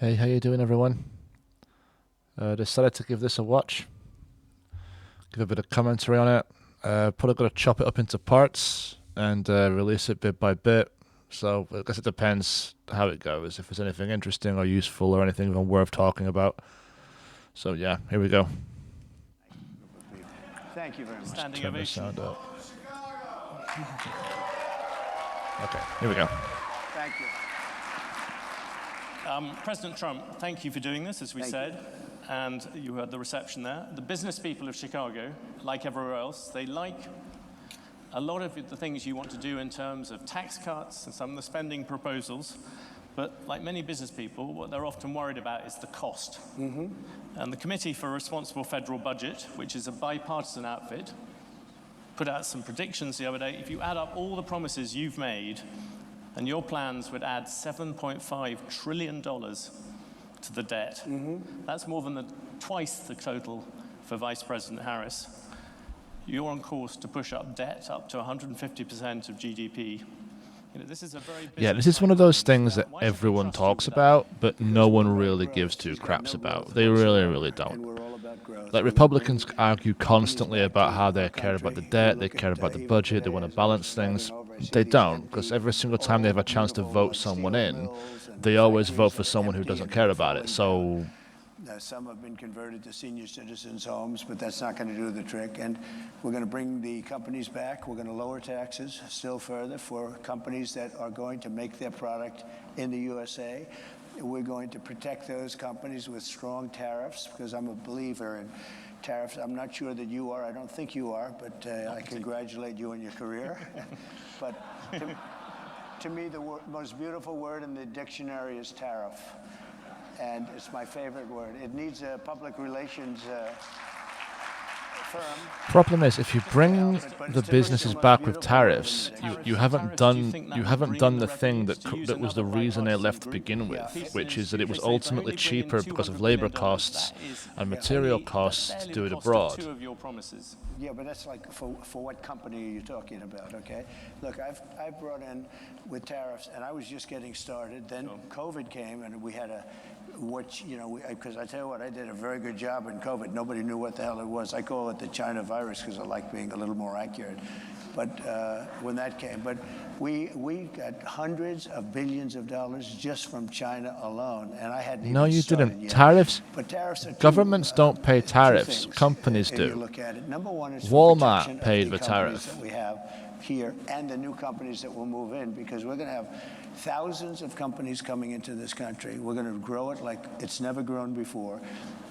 Hey, how you doing, everyone? Decided to give this a watch, give a bit of commentary on it. Probably going to chop it up into parts and release it bit by bit. So I guess it depends how it goes, if there's anything interesting or useful or anything even worth talking about. So yeah, here we go. Thank you very much. Standing Turn the ovation. sound up. Okay, here we go. Thank you. President Trump, thank you for doing this, as we Thank said. And you heard the reception there. The business people of Chicago, like everywhere else, they like a lot of the things you want to do in terms of tax cuts and some of the spending proposals. But like many business people, what they're often worried about is the cost. And the Committee for a Responsible Federal Budget, which is a bipartisan outfit, put out some predictions the other day. If you add up all the promises you've made, and your plans would add $7.5 trillion to the debt. That's more than twice the total for Vice President Harris. You're on course to push up debt up to 150% of GDP. This is a very This is one of those things that everyone talks about, but no one really gives two craps about. They really, really don't. Like, Republicans argue constantly about how they care about the debt, they care about the budget, they want to balance things. They don't, because every single time they have a chance to vote someone in, they always vote for someone who doesn't care about it. So some have been converted to senior citizens' homes, but that's not going to do the trick. And we're going to bring the companies back. We're going to lower taxes still further for companies that are going to make their product in the USA. We're going to protect those companies with strong tariffs, because I'm a believer in tariffs. I'm not sure that you are. I don't think you are, but I congratulate you on your career. But to me, the most beautiful word in the dictionary is tariff. And it's my favorite word. It needs a public relations firm. problem is, if you bring the businesses back with tariffs, you haven't done the thing that was the reason they left to begin with, which is that it was ultimately cheaper because of labor costs and material costs to do it abroad. Yeah, but that's like for what company are you talking about? Okay, look, I've brought in with tariffs, and I was just getting started. Then COVID came, and we had because I tell you what, I did a very good job in COVID. Nobody knew what the hell it was. I call it the China virus because I like being a little more accurate. But when that came, but we got hundreds of billions of dollars just from China alone, and I hadn't. No, even you started didn't. yet. Tariffs. But tariffs are Governments don't pay two tariffs. things, Companies if do. You look at it. Number one is Walmart protection paid of the companies tariff. that we have here and the new companies that will move in, because we're going to have thousands of companies coming into this country. We're going to grow it like it's never grown before,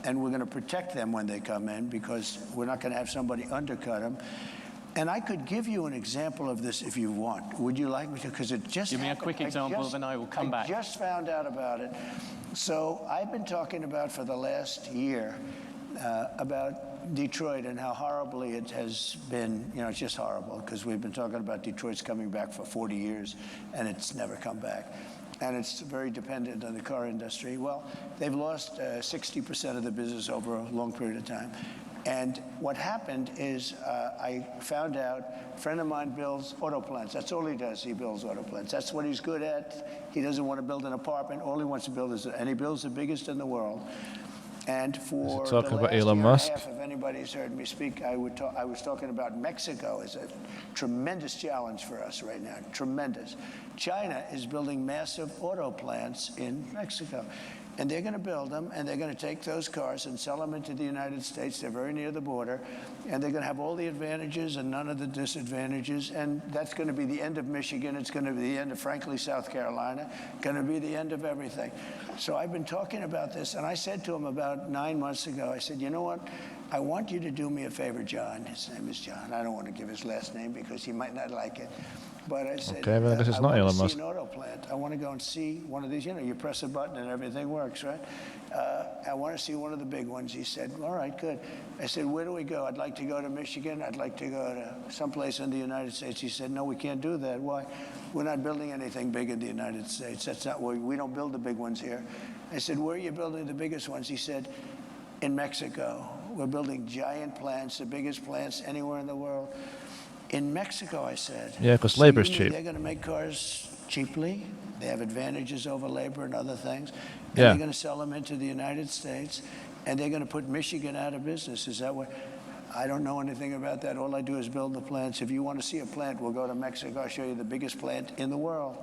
and we're going to protect them when they come in, because we're not going to have somebody undercut them. And I could give you an example of this if you want. Would you like me to? Because it just give me a quick example, then I will come back. I just found out about it. So I've been talking about for the last year about Detroit and how horribly it has been. It's just horrible, because we've been talking about Detroit's coming back for 40 years, and it's never come back. And it's very dependent on the car industry. Well, they've lost 60% of the business over a long period of time. And what happened is I found out a friend of mine builds auto plants. That's all he does. He builds auto plants. That's what he's good at. He doesn't want to build an apartment. All he wants to build and he builds the biggest in the world. And for the last about year Elon and a Musk? half, if anybody's heard me speak, I was talking about Mexico as a tremendous challenge for us right now. Tremendous. China is building massive auto plants in Mexico. And they're going to build them, and they're going to take those cars and sell them into the United States. They're very near the border, and they're going to have all the advantages and none of the disadvantages. And that's going to be the end of Michigan. It's going to be the end of, frankly, South Carolina. Going to be the end of everything. So I've been talking about this, and I said to him about 9 months ago, I said, you know what? I want you to do me a favor, John. His name is John. I don't want to give his last name because he might not like it. But I said, Okay, but this is not Elon Musk. I want to see an auto plant. I want to go and see one of these. You press a button and everything works, right? I want to see one of the big ones. He said, all right, good. I said, where do we go? I'd like to go to Michigan. I'd like to go to someplace in the United States. He said, no, we can't do that. Why? We're not building anything big in the United States. That's not where we don't build the big ones here. I said, where are you building the biggest ones? He said, in Mexico. We're building giant plants, the biggest plants anywhere in the world. In Mexico, I said. Yeah, because labor's you mean cheap. They're going to make cars cheaply. They have advantages over labor and other things. And Yeah. they're going to sell them into the United States, and they're going to put Michigan out of business. Is that what? I don't know anything about that. All I do is build the plants. If you want to see a plant, we'll go to Mexico. I'll show you the biggest plant in the world.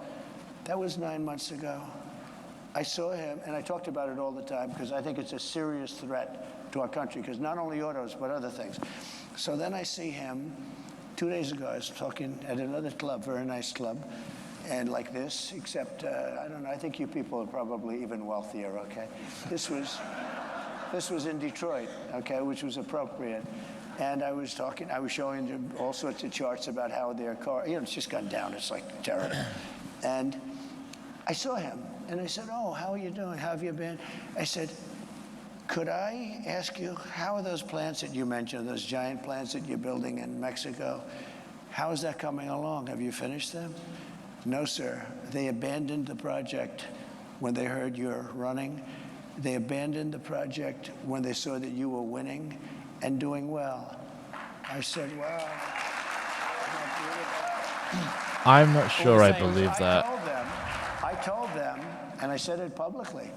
That was 9 months ago. I saw him, and I talked about it all the time because I think it's a serious threat to our country, because not only autos, but other things. So then I see him 2 days ago. I was talking at another club, very nice club, and like this, except, I don't know, I think you people are probably even wealthier, okay? This was in Detroit, okay, which was appropriate. And I was showing them all sorts of charts about how their car, it's just gone down. It's like terrible. And I saw him, and I said, oh, how are you doing? How have you been? I said, could I ask you, how are those plants that you mentioned, those giant plants that you're building in Mexico, how is that coming along? Have you finished them? No, sir. They abandoned the project when they heard you're running. They abandoned the project when they saw that you were winning and doing well. I said, wow. I'm not sure I believe that. I told them, and I said it publicly,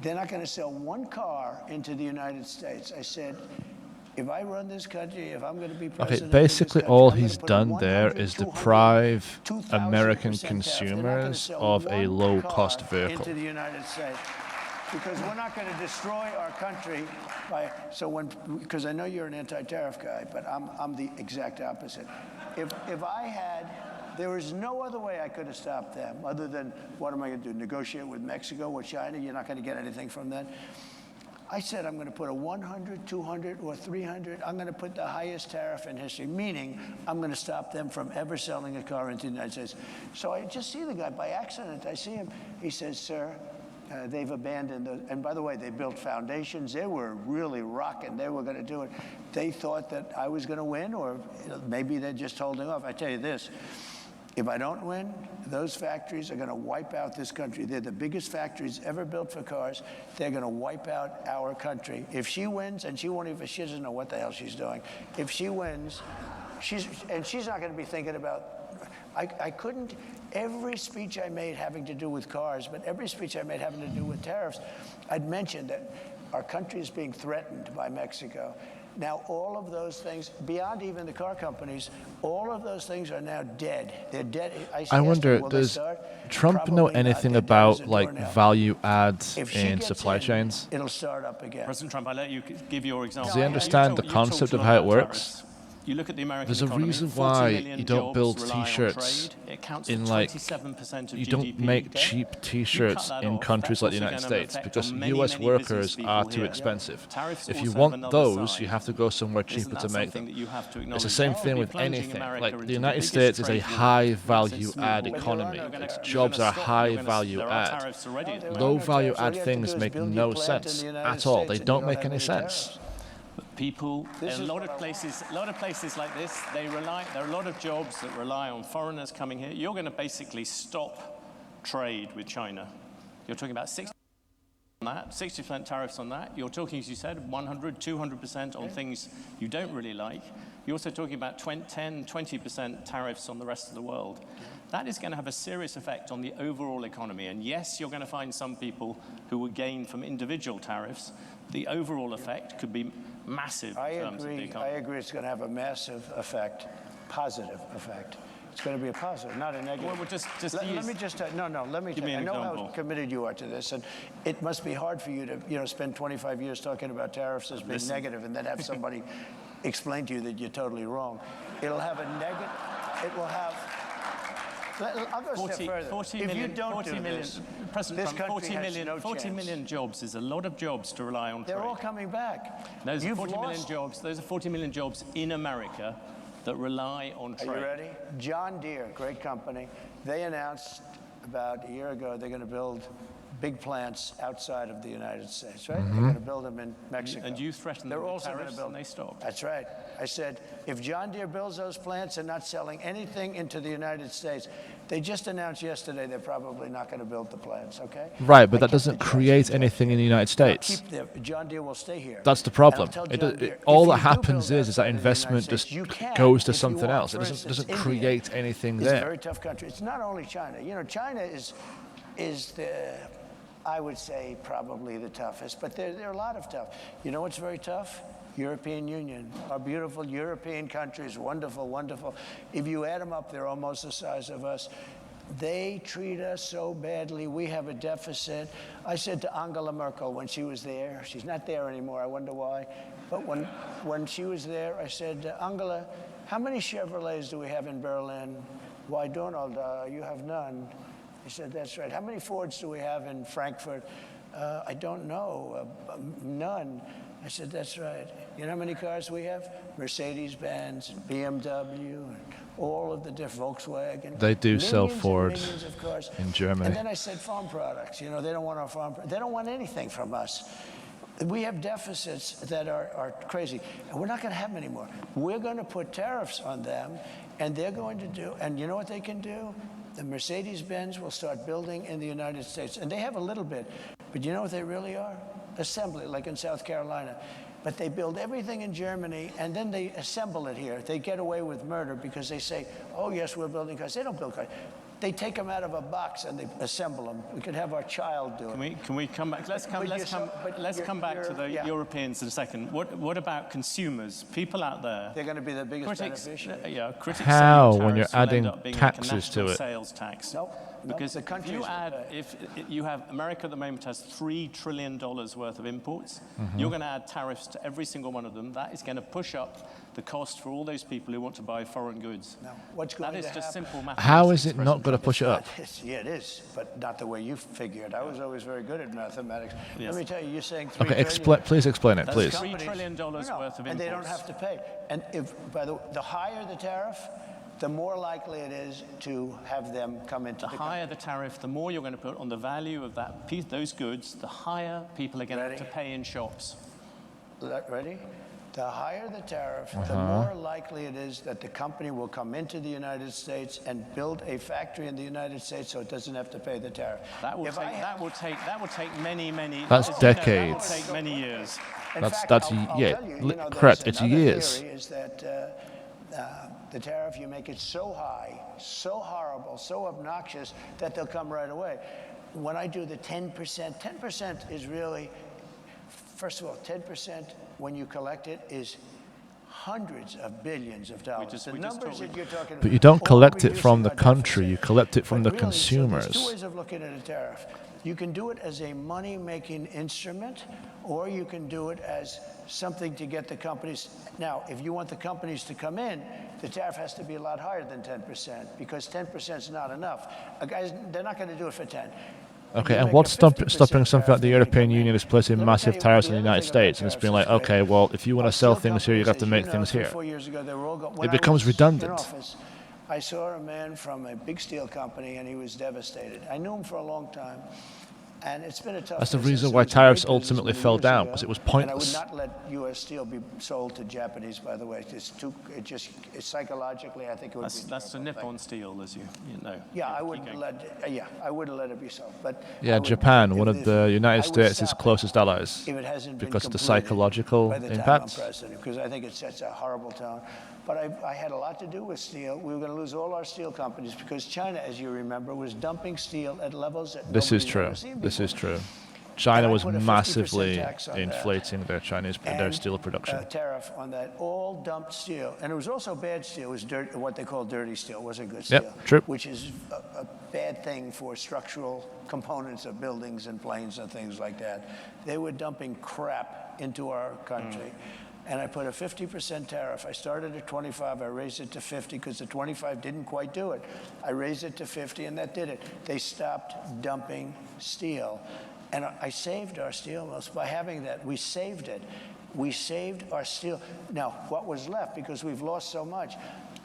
they're not going to sell one car into the United States. I said, if I run this country, if I'm going to be president Okay, basically all I'm gonna he's put done 100, there is 200, deprive 2,000% American tariff. They're not gonna consumers sell of a one low-cost car vehicle. into the United States, because we're not going to destroy our country by. So because I know you're an anti-tariff guy, but I'm the exact opposite. If I had, there was no other way I could have stopped them other than, what am I going to do? Negotiate with Mexico or China? You're not going to get anything from that. I said I'm going to put a 100, 200, or 300. I'm going to put the highest tariff in history, meaning I'm going to stop them from ever selling a car into the United States. So I just see the guy by accident. I see him. He says, sir, they've abandoned the, and by the way, they built foundations. They were really rocking. They were going to do it. They thought that I was going to win, or maybe they're just holding off. I tell you this. If I don't win, those factories are going to wipe out this country. They're the biggest factories ever built for cars. They're going to wipe out our country. If she wins, and she won't even, she doesn't know what the hell she's doing. If she wins, she's not going to be thinking about, I couldn't, every speech I made having to do with cars, but every speech I made having to do with tariffs, I'd mentioned that our country is being threatened by Mexico. Now, all of those things, beyond even the car companies, all of those things are now dead. They're dead. I wonder, does Trump know anything about like value adds in supply chains? It'll start up again. President Trump, I'll let you give your example. Does he understand the concept of how it works? You look at the American There's a economy, reason 40 why million you don't jobs build rely on T-shirts trade. It counts in for like 27% of you GDP, don't make okay? cheap You T-shirts cut that in off, countries that's like the also United gonna have an States effect because on many, U.S. many workers business are people too here. expensive. Tariffs If you also have want another those, side. you have to go somewhere Isn't cheaper that to make something them. that you have to It's acknowledge? the same You'll thing be with plunging anything. America Like into the United biggest States is a trade war high since value Small add War. economy. You're gonna- Its you're jobs gonna are stop. high You're gonna- value there are add. tariffs already at the moment. Low value All add you have to things do is make build no your plant in sense the United at all. States They and you don't don't make have any any sense. tariffs. People, This a is lot what of I places like this, there are a lot of jobs that rely on foreigners coming here. You're going to basically stop trade with China. You're talking about 60% on that, 60% tariffs on that. You're talking, as you said, 100, 200% on things you don't really like. You're also talking about 10, 20% tariffs on the rest of the world. That is going to have a serious effect on the overall economy. And yes, you're going to find some people who will gain from individual tariffs. The overall effect could be massive in terms of the economy. I agree. It's going to have a massive effect, positive effect. It's going to be a positive, not a negative. Well, just let me just let me Give me I an know example. how committed you are to this, and it must be hard for you to spend 25 years talking about tariffs as being negative, and then have somebody explain to you that you're totally wrong. It'll have a negative. It will have. I'll go a step further. 40 if million, you don't 40 do million, this, President this Trump, country 40 has million, no 40 chance. million jobs is a lot of jobs to rely on They're trade. all coming back. Those are You've 40 million lost. jobs. Those are 40 million jobs in America that rely on trade. Are you ready? John Deere, great company. They announced about a year ago they're going to build big plants outside of the United States, right? They're going to build them in Mexico. And you threatened them They're with also going tariffs to build. and they stopped. That's right. I said, if John Deere builds those plants and not selling anything into the United States, They just announced yesterday they're probably not going to build the plants, okay? Right, but They that kept doesn't the create Johnson anything in the Johnson. United States. John Deere will stay here. That's the And I'll problem. tell John Deere, All if that you do happens build is that outside of the United investment States, just you can, goes to if you something want. else. It For doesn't instance, India create anything is a there. very tough country. It's not only China. You know, China is the, I would say, probably the toughest. But there are a lot of tough. You know what's very tough? European Union. Our beautiful European countries, wonderful, wonderful. If you add them up, they're almost the size of us. They treat us so badly. We have a deficit. I said to Angela Merkel when she was there, she's not there anymore, I wonder why, but when she was there, I said, Angela, how many Chevrolets do we have in Berlin? Why, Donald, you have none. He said, that's right. How many Fords do we have in Frankfurt? I don't know, none. I said, that's right. You know how many cars we have? Mercedes-Benz, and BMW, and all of the different Volkswagen. They do sell Millions and Ford millions of cars. in Germany. And then I said farm products. You know, they don't want our farm. They don't want anything from us. We have deficits that are crazy, and we're not going to have them anymore. We're going to put tariffs on them, and they're going to do. And you know what they can do? The Mercedes-Benz will start building in the United States, and they have a little bit. But you know what they really are? Assembly, like in South Carolina. But they build everything in Germany, and then they assemble it here. They get away with murder because they say, oh, yes, we're building cars. They don't build cars. They take them out of a box and they assemble them. We could have our child do it. Can we come back? Let's come back to the Europeans in a second. What about consumers? People out there. They're going to be the biggest beneficiary. Critics How, say when you're tariffs will adding end up being taxes like a to national it? sales tax. Nope. Because the countries if you have America at the moment has $3 trillion worth of imports, you're going to add tariffs to every single one of them. That is going to push up the cost for all those people who want to buy foreign goods. No. What's going that is to just happen? simple mathematics. How is it not going to push it up? Yeah, it is, but not the way you figured. I was always very good at mathematics. Yes. Let me tell you, you're saying $3 Okay, trillion. please explain it, That's please. $3 trillion worth of imports. And they don't have to pay. And if, by the higher the tariff, the more likely it is to have them come into the higher the tariff, the more you're going to put on the value of that piece, those goods, the higher people are going to have to pay in shops. Ready? The higher the tariff, the more likely it is that the company will come into the United States and build a factory in the United States so it doesn't have to pay the tariff. That will take many. That's decades. That will take many years. Correct. It's years. Theory is that the tariff, you make it so high, so horrible, so obnoxious that they'll come right away. When I do the 10%, 10% is really, first of all, 10% when you collect it is hundreds of billions of dollars. The numbers that you're talking about. But you don't collect it from the country, you collect it from the consumers. So there's two ways of looking at a tariff. You can do it as a money-making instrument, or you can do it as something to get the companies. Now, if you want the companies to come in, the tariff has to be a lot higher than 10%, because 10% is not enough. Guys, they're not going to do it for 10. Okay, and what's stopping something like the European Union is placing massive tariffs on the United States, and it's being like, okay, well, if you want to sell things here, you have to make things here. 4 years ago, It becomes redundant. I saw a man from a big steel company, and he was devastated. I knew him for a long time, and it's been a tough. That's the business. reason It why was a tariffs great business ultimately many fell years down, ago, because it was And I would pointless. not let U.S. steel be sold to Japanese, by the way. It's psychologically, I think it would be. That's the Nippon steel, as you know. Yeah, I wouldn't let it be sold. But Yeah, Japan, one of the United States' closest allies, if it hasn't been because of the completed psychological by the time impact. I'm president, because I think it sets a horrible tone. But I had a lot to do with steel. We were going to lose all our steel companies because China, as you remember, was dumping steel at levels that This is nobody's true. ever seen This is before. true. China And I was put a 50% massively tax on that. inflating their And steel production. a tariff on that, all dumped steel. And it was also bad steel. It was what they call dirty steel. It wasn't good steel. Yep, true. Which is a bad thing for structural components of buildings and planes and things like that. They were dumping crap into our country. And I put a 50% tariff. I started at 25, I raised it to 50 because the 25 didn't quite do it. I raised it to 50 and that did it. They stopped dumping steel. And I saved our steel mills by having that. We saved it. We saved our steel. Now, what was left, because we've lost so much,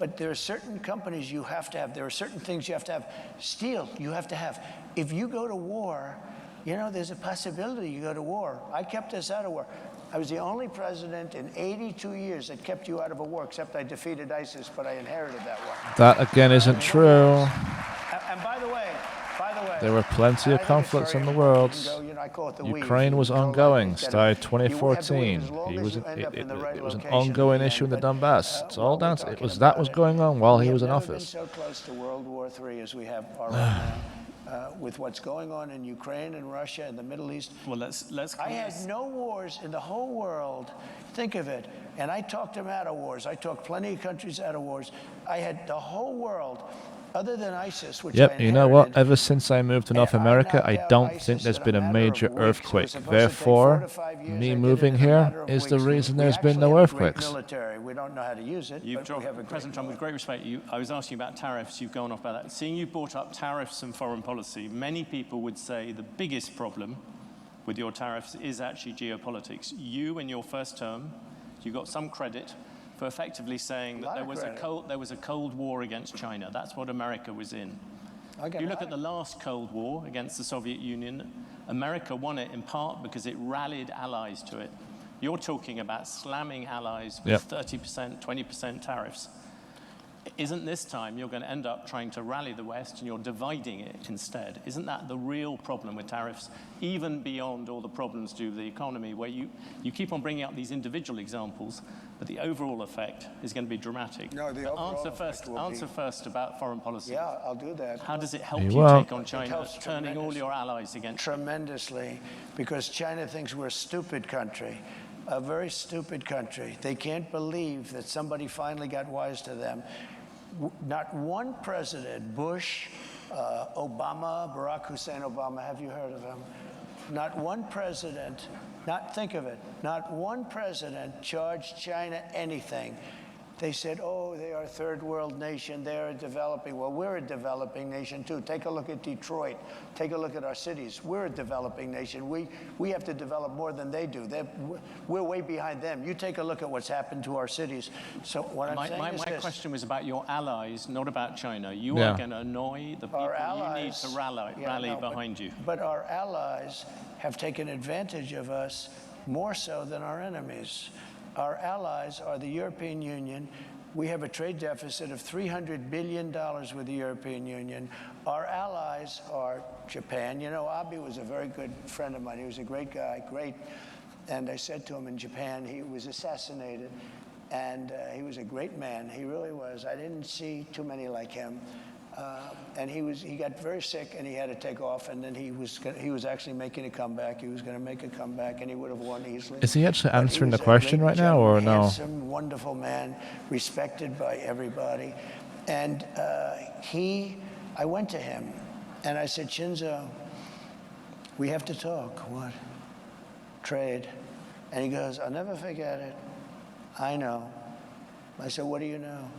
but there are certain companies you have to have. There are certain things you have to have. Steel, you have to have. If you go to war, you know, there's a possibility you go to war. I kept us out of war. I was the only president in 82 years that kept you out of a war, except I defeated ISIS, but I inherited that one. That, again, isn't true. And by the way, There were plenty of conflicts in the world. Ukraine was ongoing, started 2014. It was an ongoing issue in the Donbass. It's all down to that was going on while he was in office. We have never been so close to World War III as we are right now, with what's going on in Ukraine and Russia and the Middle East. Well, let's. I had no wars in the whole world. Think of it. And I talked them out of wars. I talked plenty of countries out of wars. I had the whole world, other than ISIS, which Yep, I you know what? inherited. Ever since I moved to North America, I don't think there's been a major earthquake. Therefore, me moving here is the reason there's been no earthquakes. We don't know how to use it. You've dropped, President Trump, with great respect, I was asking you about tariffs. You've gone off about that. Seeing you brought up tariffs and foreign policy, many people would say the biggest problem with your tariffs is actually geopolitics. You, in your first term, you got some credit for effectively saying that there was a Cold War against China. That's what America was in. You look at the last Cold War against the Soviet Union, America won it in part because it rallied allies to it. You're talking about slamming allies with 30%, 20% tariffs. Isn't this time you're going to end up trying to rally the West and you're dividing it instead? Isn't that the real problem with tariffs, even beyond all the problems due to the economy, where you keep on bringing up these individual examples, but the overall effect is going to be dramatic? No, the overall effect will answer first about foreign policy. Yeah, I'll do that. How does it help You you won't. take on China, turning all your allies against you? Tremendously, because China thinks we're a stupid country, a very stupid country. They can't believe that somebody finally got wise to them. Not one president, Bush, Obama, Barack Hussein Obama, have you heard of him? Not one president, think of it, not one president charged China anything. They said, oh, they are a third world nation, they're a developing. Well, we're a developing nation too. Take a look at Detroit. Take a look at our cities. We're a developing nation. We have to develop more than they do. We're way behind them. You take a look at what's happened to our cities. So what I'm saying is my this. question was about your allies, not about China. You are going to annoy the people you need to rally behind you. But our allies have taken advantage of us more so than our enemies. Our allies are the European Union. We have a trade deficit of $300 billion with the European Union. Our allies are Japan. You know, Abe was a very good friend of mine. He was a great guy, great. And I said to him in Japan, he was assassinated. And he was a great man. He really was. I didn't see too many like him. And he got very sick and he had to take off, and then he was actually making a comeback. He was going to make a comeback and he would have won easily. Is he actually answering the question right now, or no? Handsome, wonderful man, respected by everybody. And I went to him and I said, Shinzo, we have to talk. What? Trade. And he goes, I'll never forget it. I know. I said, what do you know?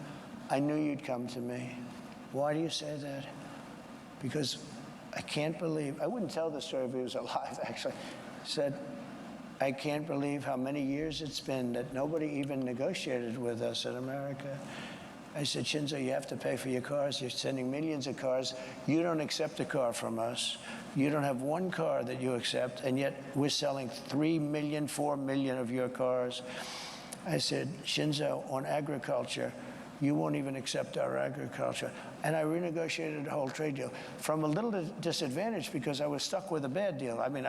I knew you'd come to me. Why do you say that? Because I can't believe, I wouldn't tell the story if he was alive, actually. Said, I can't believe how many years it's been that nobody even negotiated with us in America. I said, Shinzo, you have to pay for your cars. You're sending millions of cars. You don't accept a car from us. You don't have one car that you accept, and yet we're selling 3 million, 4 million of your cars. I said, Shinzo, on agriculture, you won't even accept our agriculture. And I renegotiated the whole trade deal from a little disadvantage because I was stuck with a bad deal. I mean,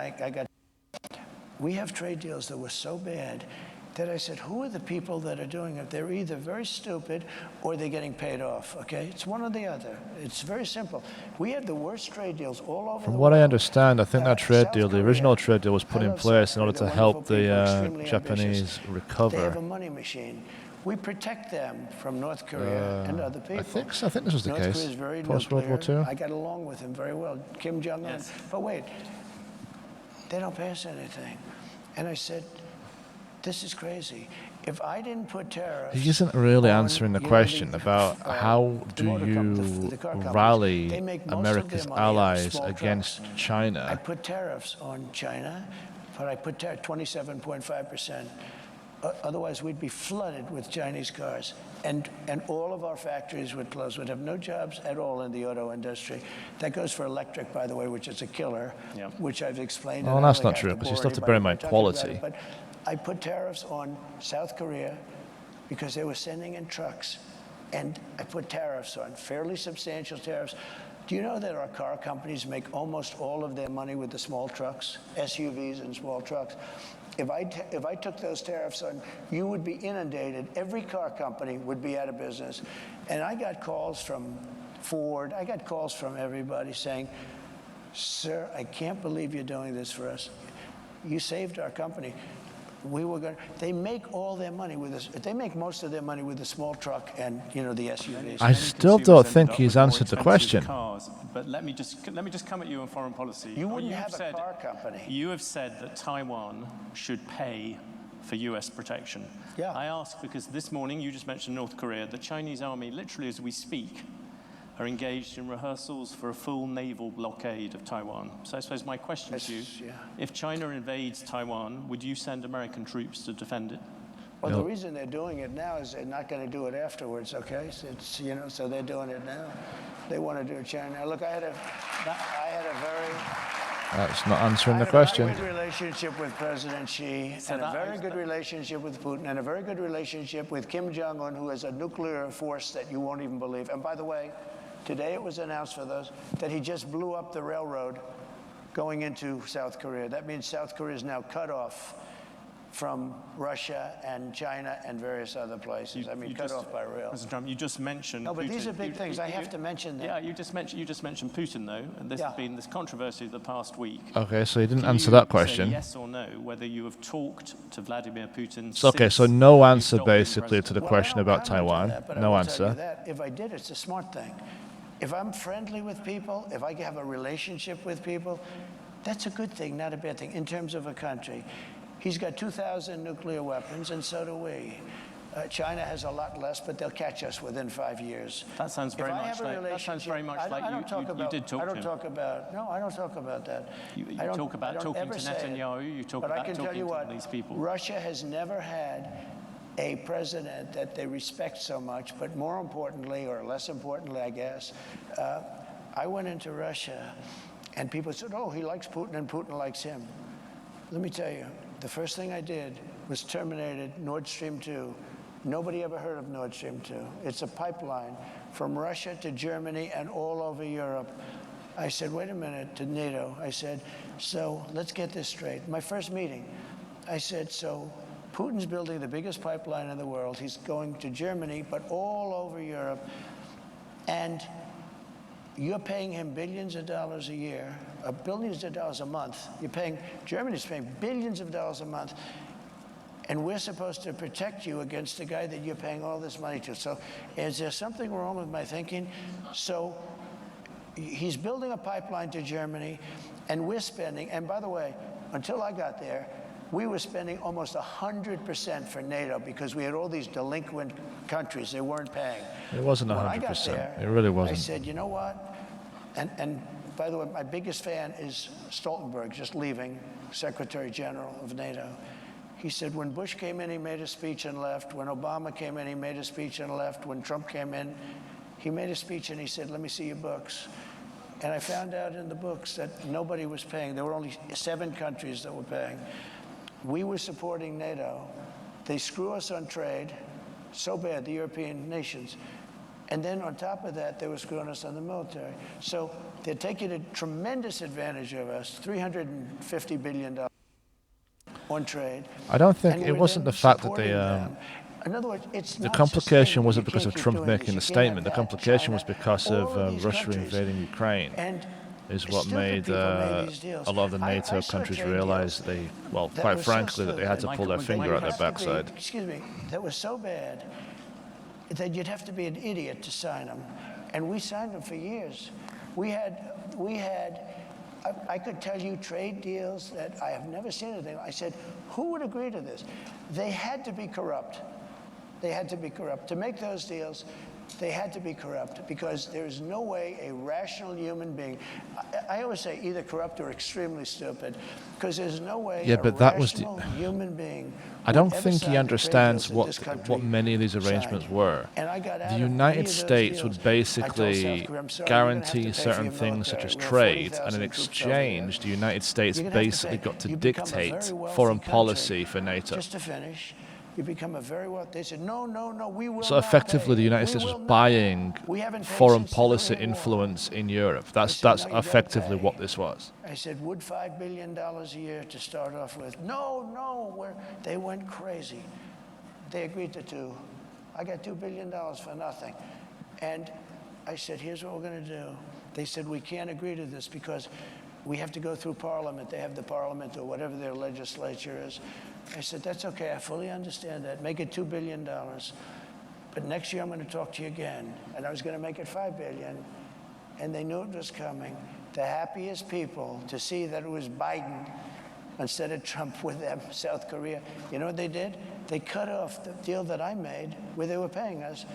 we have trade deals that were so bad that I said, who are the people that are doing it? They're either very stupid or they're getting paid off, okay? It's one or the other. It's very simple. We had the worst trade deals all over the world. From what I understand, I think that trade deal, the original trade deal, was put in place in order to help the Japanese recover. They have a money machine. We protect them from North Korea and other people. I think this was the case. North Korea is very post-World War II. I got along with him very well, Kim Jong-un. Yes. But wait, they don't pass anything. And I said, this is crazy. If I didn't put tariffs... He isn't really answering the question about how do you rally America's allies against China. I put tariffs on China, but I put 27.5%. Otherwise, we'd be flooded with Chinese cars. And all of our factories would close. We'd have no jobs at all in the auto industry. That goes for electric, by the way, which is a killer, which I've explained. Well, that's not true, because you still have to bear in mind quality. But I put tariffs on South Korea because they were sending in trucks. And I put tariffs on, fairly substantial tariffs. Do you know that our car companies make almost all of their money with the small trucks, SUVs and small trucks? If I took those tariffs on, you would be inundated. Every car company would be out of business. And I got calls from Ford. I got calls from everybody saying, sir, I can't believe you're doing this for us. You saved our company. They make all their money with this. They make most of their money with the small truck and, the SUVs. I still don't think he's answered the question. Cars, but let me just come at you on foreign policy. You wouldn't have a car company. You have said that Taiwan should pay for U.S. protection. Yeah. I ask because this morning you just mentioned North Korea. The Chinese army, literally as we speak, are engaged in rehearsals for a full naval blockade of Taiwan. So I suppose my question to you, if China invades Taiwan, would you send American troops to defend it? Well, the reason they're doing it now is they're not going to do it afterwards, okay? So it's, so they're doing it now. They want to do it China. Now, look, I had a very... That's not answering the question. I had a very good relationship with President Xi, and a very good relationship with Putin, and a very good relationship with Kim Jong-un, who has a nuclear force that you won't even believe. And by the way, today it was announced for those that he just blew up the railroad going into South Korea. That means South Korea is now cut off from Russia and China and various other places. Cut off by rail. Mr. Trump, you just mentioned No, but Putin. these are big things. I have to mention them. Yeah, you just mentioned Putin, though, and this has been this controversy of the past week. Okay, so you didn't answer that question. Say yes or no, whether you have talked to Vladimir Putin. Okay, so no answer basically to the question about Taiwan. No answer. If I did, it's a smart thing. If I'm friendly with people, if I have a relationship with people, that's a good thing, not a bad thing, in terms of a country. He's got 2,000 nuclear weapons, and so do we. China has a lot less, but they'll catch us within 5 years. That sounds very much like you did talk to him. I don't talk about that. You talk about talking to Netanyahu, you talk about talking to these people. Russia has never had a president that they respect so much, but more importantly, or less importantly, I guess, I went into Russia, and people said, oh, he likes Putin, and Putin likes him. Let me tell you, the first thing I did was terminated Nord Stream 2. Nobody ever heard of Nord Stream 2. It's a pipeline from Russia to Germany and all over Europe. I said, wait a minute, to NATO. I said, so let's get this straight. My first meeting, I said, so Putin's building the biggest pipeline in the world. He's going to Germany, but all over Europe. And you're paying him billions of dollars a year, billions of dollars a month. Germany's paying billions of dollars a month, and we're supposed to protect you against the guy that you're paying all this money to. So is there something wrong with my thinking? So he's building a pipeline to Germany, and we're spending, and by the way, until I got there, we were spending almost 100% for NATO because we had all these delinquent countries. They weren't paying. It wasn't 100%. It really wasn't. I said, you know what? And by the way, my biggest fan is Stoltenberg, just leaving, Secretary General of NATO. He said, when Bush came in, he made a speech and left. When Obama came in, he made a speech and left. When Trump came in, he made a speech and he said, let me see your books. And I found out in the books that nobody was paying. There were only 7 countries that were paying. We were supporting NATO. They screw us on trade, so bad, the European nations. And then on top of that, they were screwing us on the military. So they're taking a tremendous advantage of us, $350 billion on trade. I don't think it wasn't the fact that they... In other words, it's the not complication wasn't sustainable. because You of can't keep Trump doing making the this. You can't statement. The have complication China, was because all of these Russia countries. invading Ukraine. And Is what stupid made people made these deals. a lot of the I NATO saw countries trade realize deals they, well, that quite were so frankly, that they had to stupid. pull their finger out their You'd have to be- backside. excuse me, that was so bad that you'd have to be an idiot to sign them. And we signed them for years. I could tell you trade deals that I have never seen anything. I said, who would agree to this? They had to be corrupt. They had to be corrupt. To make those deals, they had to be corrupt because there is no way a rational human being, I always say either corrupt or extremely stupid, because there's no way a rational human being I don't would ever think sign he the understands trade deals that this country what many of these arrangements signed. were. And I got out The of United many of those States deals. would I told basically South Korea, I'm sorry, guarantee you're gonna have to pay for certain your things such military. as We're trade, and in 40,000 troops over exchange, the United States You're gonna have to basically pay. got to You become a dictate very wealthy foreign country. policy for NATO. Just to finish, You become a very well. They said, no, no, no, we will So not effectively, pay. the United We States will was not. buying We haven't paid foreign since the policy Cold War. influence in Europe. I That's said, no, you gotta effectively pay. what this was. I said, would $5 billion a year to start off with? No, no, they went crazy. They agreed to 2. I got $2 billion for nothing. And I said, here's what we're going to do. They said, we can't agree to this because we have to go through Parliament. They have the Parliament or whatever their legislature is. I said, that's okay. I fully understand that. Make it $2 billion. But next year I'm going to talk to you again. And I was going to make it $5 billion. And they knew it was coming. The happiest people to see that it was Biden instead of Trump with them, South Korea. You know what they did? They cut off the deal that I made where they were paying us.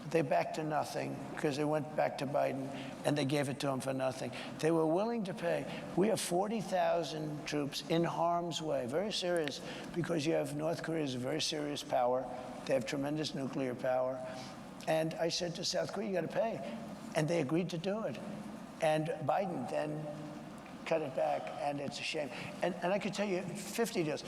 They backed to nothing because they went back to Biden and they gave it to him for nothing. They were willing to pay. We have 40,000 troops in harm's way, very serious, because you have North Korea is a very serious power. They have tremendous nuclear power. And I said to South Korea, you got to pay. And they agreed to do it. And Biden then cut it back, and it's a shame. And I could tell you 50 deals.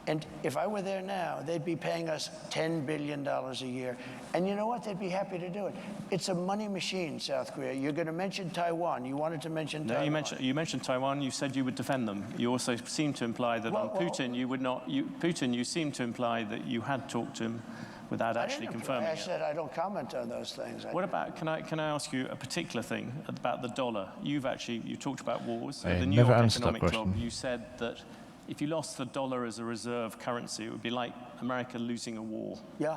And if I were there now, they'd be paying us $10 billion a year. And you know what? They'd be happy to do it. It's a money machine, South Korea. You're going to mention Taiwan. You wanted to mention Taiwan. No, you mentioned Taiwan. You said you would defend them. You also seemed to imply that on Putin, you would not. Putin, you seemed to imply that you had talked to him without actually confirming it. I said I don't comment on those things. What about, can I ask you a particular thing about the dollar? You talked about wars. I The New never York answered that Economic Club, question. you said that if you lost the dollar as a reserve currency, it would be like America losing a war. Yeah.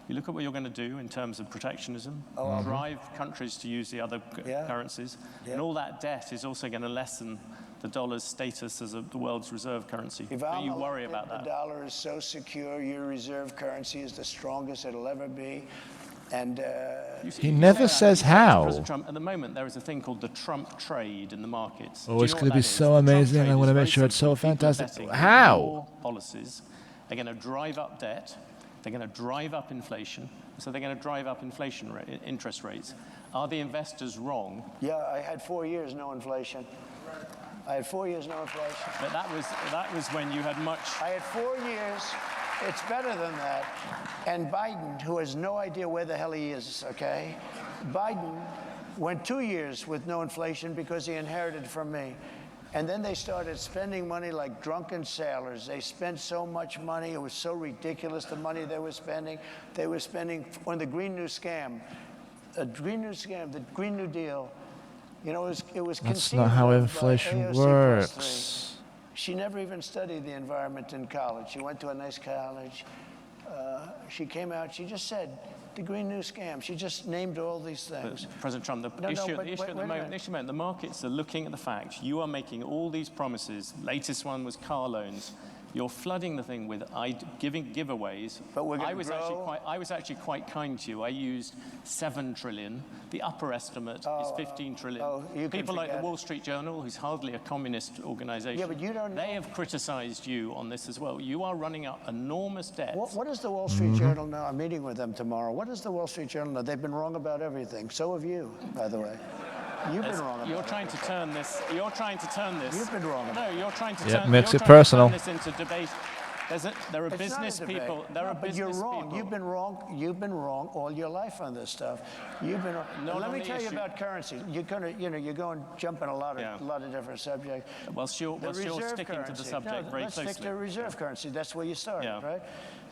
You look at what you're going to do in terms of protectionism, drive countries to use the other currencies, and all that debt is also going to lessen the dollar's status as the world's reserve currency. Do you worry about that? The dollar is so secure. Your reserve currency is the strongest it'll ever be. And he never says how. President Trump, at the moment, there is a thing called the Trump trade in the markets. Oh, it's going to be so amazing. I want to make sure it's so fantastic. How? Policies are going to drive up debt. They're going to drive up inflation. So they're going to drive up interest rates. Are the investors wrong? Yeah, I had 4 years no inflation. I had 4 years no inflation. But that was when you had much. I had 4 years. It's better than that. And Biden, who has no idea where the hell he is, okay? Biden went 2 years with no inflation because he inherited from me. And then they started spending money like drunken sailors. They spent so much money. It was so ridiculous, the money they were spending. They were spending on the Green New Scam. The Green New Deal. You know, it was That's not how inflation works. She never even studied the environment in college. She went to a nice college. She came out, she just said, the Green New Scam. She just named all these things. But President Trump, the issue at the moment, the markets are looking at the fact you are making all these promises. Latest one was car loans. You're flooding the thing with giving giveaways. But we're I was actually quite kind to you. I used 7 trillion. The upper estimate is 15 trillion. People like the Wall Street Journal, who's hardly a communist organization, but you don't know. They have criticized you on this as well. You are running up enormous debt. What does the Wall Street Journal know? I'm meeting with them tomorrow. What does the Wall Street Journal know? They've been wrong about everything. So have you, by the way. You've been wrong about You're trying to turn this. You're trying to turn this. You've been wrong about No, you're trying to Yeah, turn. makes you're it trying to personal. turn this into debate. There are business people. There are but business you're wrong. people. You've been wrong. You've been wrong all your life on this stuff. You've been wrong. Not Let on me the tell you issue. about currency. You're going jumping a lot of different subjects. Whilst you're sticking to the subject very let's closely. stick to reserve currency. That's where you start, Yeah. right?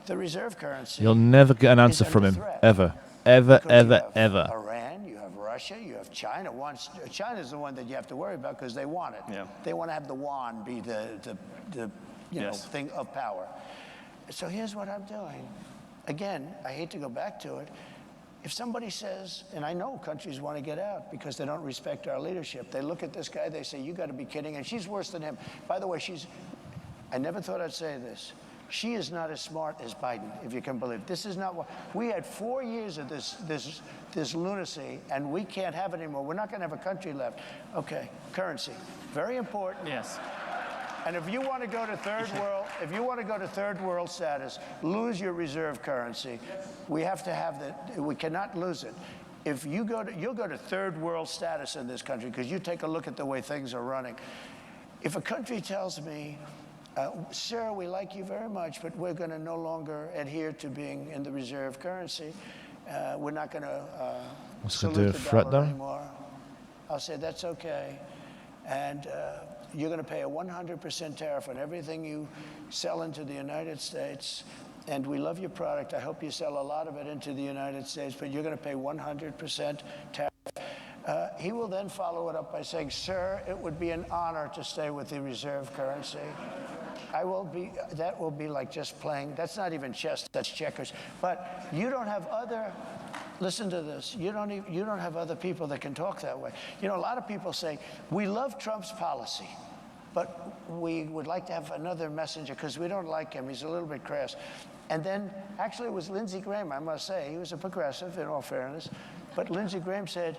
The reserve currency. You'll never get an answer is from under him. threat. Ever. Ever, Because you ever, have ever. Iran, you have Russia, you have China. China's the one that you have to worry about because they want it. Yeah. They want to have the yuan be the thing of power. So here's what I'm doing. Again, I hate to go back to it. If somebody says, and I know countries want to get out because they don't respect our leadership. They look at this guy, they say, you got to be kidding. And she's worse than him. By the way, I never thought I'd say this. She is not as smart as Biden, if you can believe it. This is not what, we had 4 years of this lunacy, and we can't have it anymore. We're not going to have a country left. Okay, currency, very important. Yes. And if you want to go to third world status, lose your reserve currency. We have to have that. We cannot lose it. If you'll go to third world status in this country because you take a look at the way things are running. If a country tells me, Sir, we like you very much, but we're going to no longer adhere to being in the reserve currency. We're not going to salute the dollar anymore. I'll say, that's okay. And you're going to pay a 100% tariff on everything you sell into the United States. And we love your product. I hope you sell a lot of it into the United States, but you're going to pay 100% tariff. He will then follow it up by saying, sir, it would be an honor to stay with the reserve currency. That will be like just playing. That's not even chess, that's checkers. But you don't have other, listen to this, you don't have other people that can talk that way. You know, a lot of people say, we love Trump's policy, but we would like to have another messenger because we don't like him. He's a little bit crass. And then, actually, it was Lindsey Graham, I must say. He was a progressive, in all fairness. But Lindsey Graham said,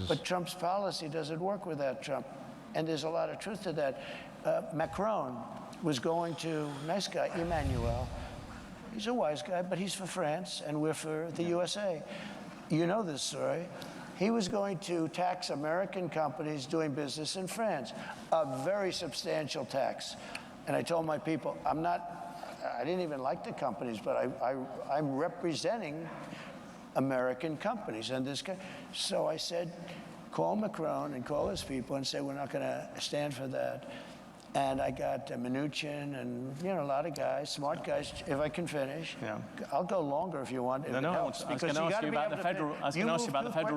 but Trump's policy doesn't work without Trump. And there's a lot of truth to that. Macron was going to, nice guy, Emmanuel. He's a wise guy, but he's for France, and we're for the USA. You know this story. He was going to tax American companies doing business in France, a very substantial tax. And I told my people, I didn't even like the companies, but I'm representing American companies. And this guy, so I said, call Macron and call his people and say, we're not going to stand for that. And I got Mnuchin and, you know, a lot of guys, smart guys, if I can finish. Yeah. I'll go longer if you want. No, I was going to ask you about the Federal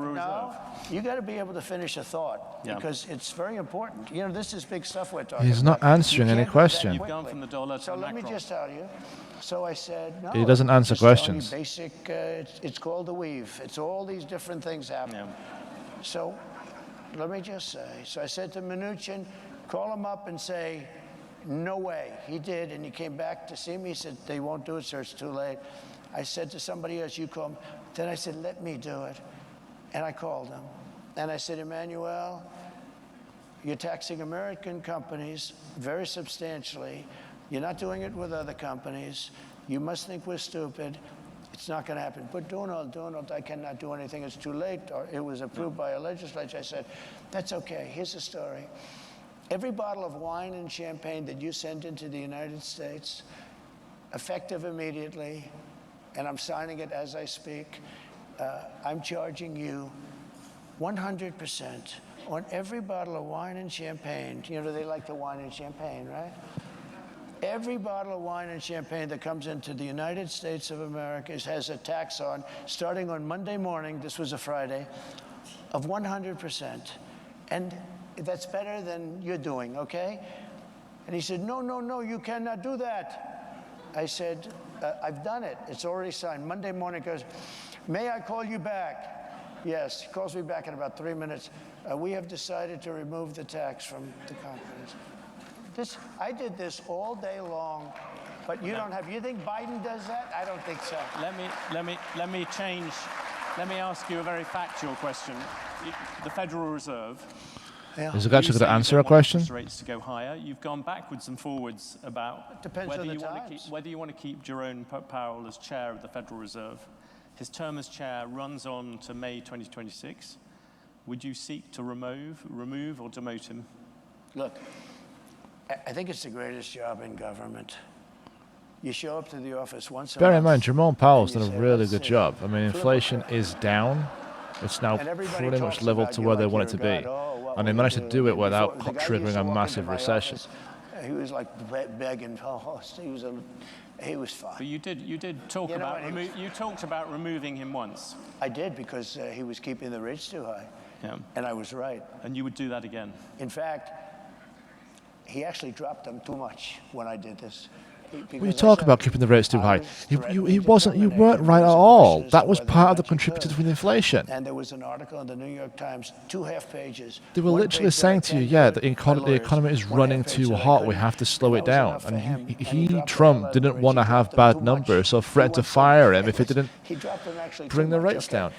Reserve. No, you got to be able to finish a thought because it's very important. You know, this is big stuff we're talking about. He's not answering any question. You've gone from the dollar to So let me just tell you. So I said, no. He doesn't answer questions. Basic, it's called the weave. It's all these different things happening. Yeah. So let me just say. So I said to Mnuchin, call him up and say, no way. He did, and he came back to see me. He said, they won't do it, sir, it's too late. I said to somebody else, you call him. Then I said, let me do it. And I called him. And I said, Emmanuel, you're taxing American companies very substantially. You're not doing it with other companies. You must think we're stupid. It's not going to happen. But Donald, I cannot do anything. It's too late. Or it was approved by a legislature. I said, that's okay. Here's the story. Every bottle of wine and champagne that you send into the United States, effective immediately, and I'm signing it as I speak, I'm charging you 100% on every bottle of wine and champagne. You know, they like the wine and champagne, right? Every bottle of wine and champagne that comes into the United States of America has a tax on, starting on Monday morning, this was a Friday, of 100%. And that's better than you're doing, okay? And he said, no, you cannot do that. I said, I've done it. It's already signed. Monday morning goes, may I call you back? Yes, he calls me back in about 3 minutes. We have decided to remove the tax from the companies. I did this all day long, but you don't have, you think Biden does that? I don't think so. Let me ask you a very factual question. The Federal Reserve. Yeah. Is the guy actually going to answer a question? Rates to go higher. You've gone backwards and forwards about whether you want to keep Jerome Powell as chair of the Federal Reserve. His term as chair runs on to May 2026. Would you seek to remove or demote him? Look, I think it's the greatest job in government. You show up to the office once a month. Bear in mind, Jerome Powell's done a really good job. I mean, inflation is down. It's now pretty much leveled to where they want it to be. And they managed to do it without triggering a massive recession. He was like begging. He was fine. But you did talk about you talked about removing him once. I did, because he was keeping the rates too high. Yeah. And I was right. And you would do that again? In fact, he actually dropped them too much when I did this. When you talk about keeping the rates too high, you weren't right at all. That was part of the contributors with inflation. And there was an article in the New York Times, 2 half pages. They were literally saying to you, yeah, the economy is running too hot, we have to slow it down. And Trump, didn't want to have bad numbers, so threatened to fire him if he didn't bring the rates down.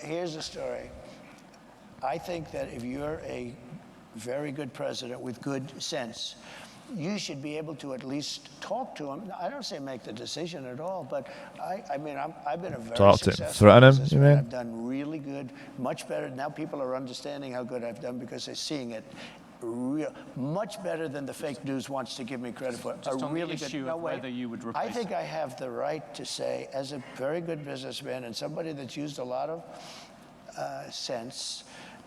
Here's the story. I think that if you're a very good president with good sense, you should be able to at least talk to him. I don't say make the decision at all, but I've been a very successful businessman. I've done really good, much better. Now people are understanding how good I've done because they're seeing it. much better than the fake news wants to give me credit for. Just on the issue of whether you would replace I think I have the right to say, as a very good businessman and somebody that's used a lot of sense,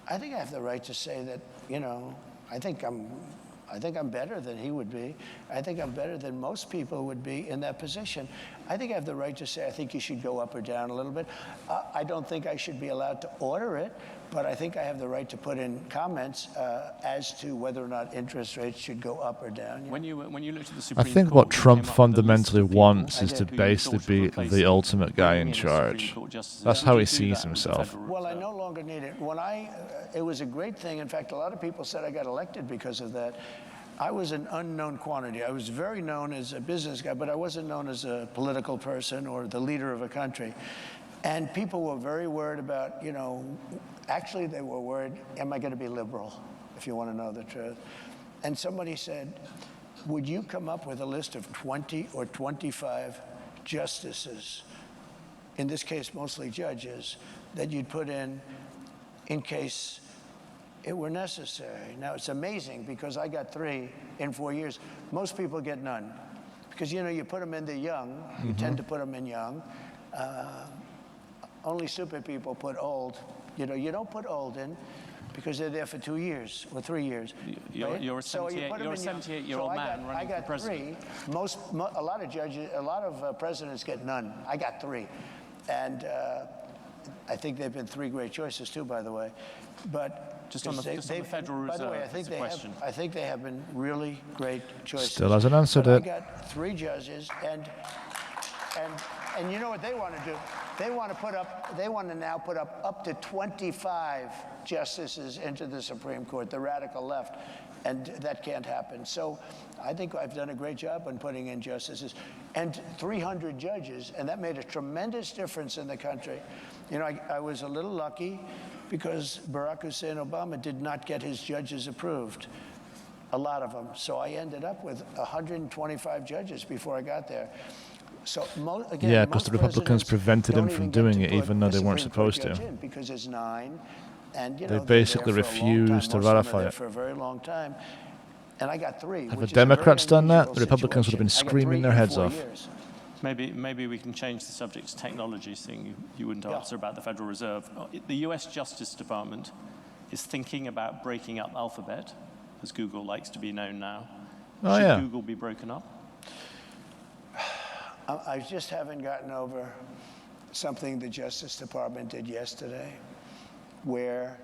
I think I have the right to say that, I think I'm better than he would be. I think I'm better than most people would be in that position. I think I have the right to say I think you should go up or down a little bit. I don't think I should be allowed to order it, but I think I have the right to put in comments as to whether or not interest rates should go up or down. When you looked at the I Supreme think Court, what you Trump came up with a list fundamentally of people wants is to who you basically thought be would replace the him, ultimate guy bringing in the Supreme charge. Court justices. That's Would how you he do sees that with the himself. Federal Well, I Reserve? no longer need it. It was a great thing. In fact, a lot of people said I got elected because of that. I was an unknown quantity. I was very known as a business guy, but I wasn't known as a political person or the leader of a country. And people were very worried about, actually they were worried, am I going to be liberal, if you want to know the truth? And somebody said, would you come up with a list of 20 or 25 justices, in this case mostly judges, that you'd put in case it were necessary? Now, it's amazing because I got 3 in 4 years. Most people get none because, you put them in the young. You tend to put them in young. Only stupid people put old. You don't put old in because they're there for 2 years or 3 years. You're a So you put them in young. 78-year-old man running for president. I got 3. A lot of judges, a lot of presidents get none. I got 3. And I think they've been 3 great choices, too, by the way. But just on the Federal Reserve, by the way, I think they have been really great choices. Still hasn't answered it. I got 3 judges, and you know what they want to do? They want to now put up to 25 justices into the Supreme Court, the radical left, and that can't happen. So I think I've done a great job on putting in justices and 300 judges, and that made a tremendous difference in the country. I was a little lucky because Barack Hussein Obama did not get his judges approved, a lot of them. So I ended up with 125 judges before I got there. So again, Yeah, because the Republicans prevented him from doing it, even though they weren't supposed to. Because it's 9, and They basically refused to ratify it. For a very long time, and I got 3. Have the Democrats done that? The Republicans would have been screaming their heads off. Maybe we can change the subject to technology, seeing you wouldn't answer about the Federal Reserve. The US Justice Department is thinking about breaking up Alphabet, as Google likes to be known now. Should Google be broken up? I just haven't gotten over something the Justice Department did yesterday, where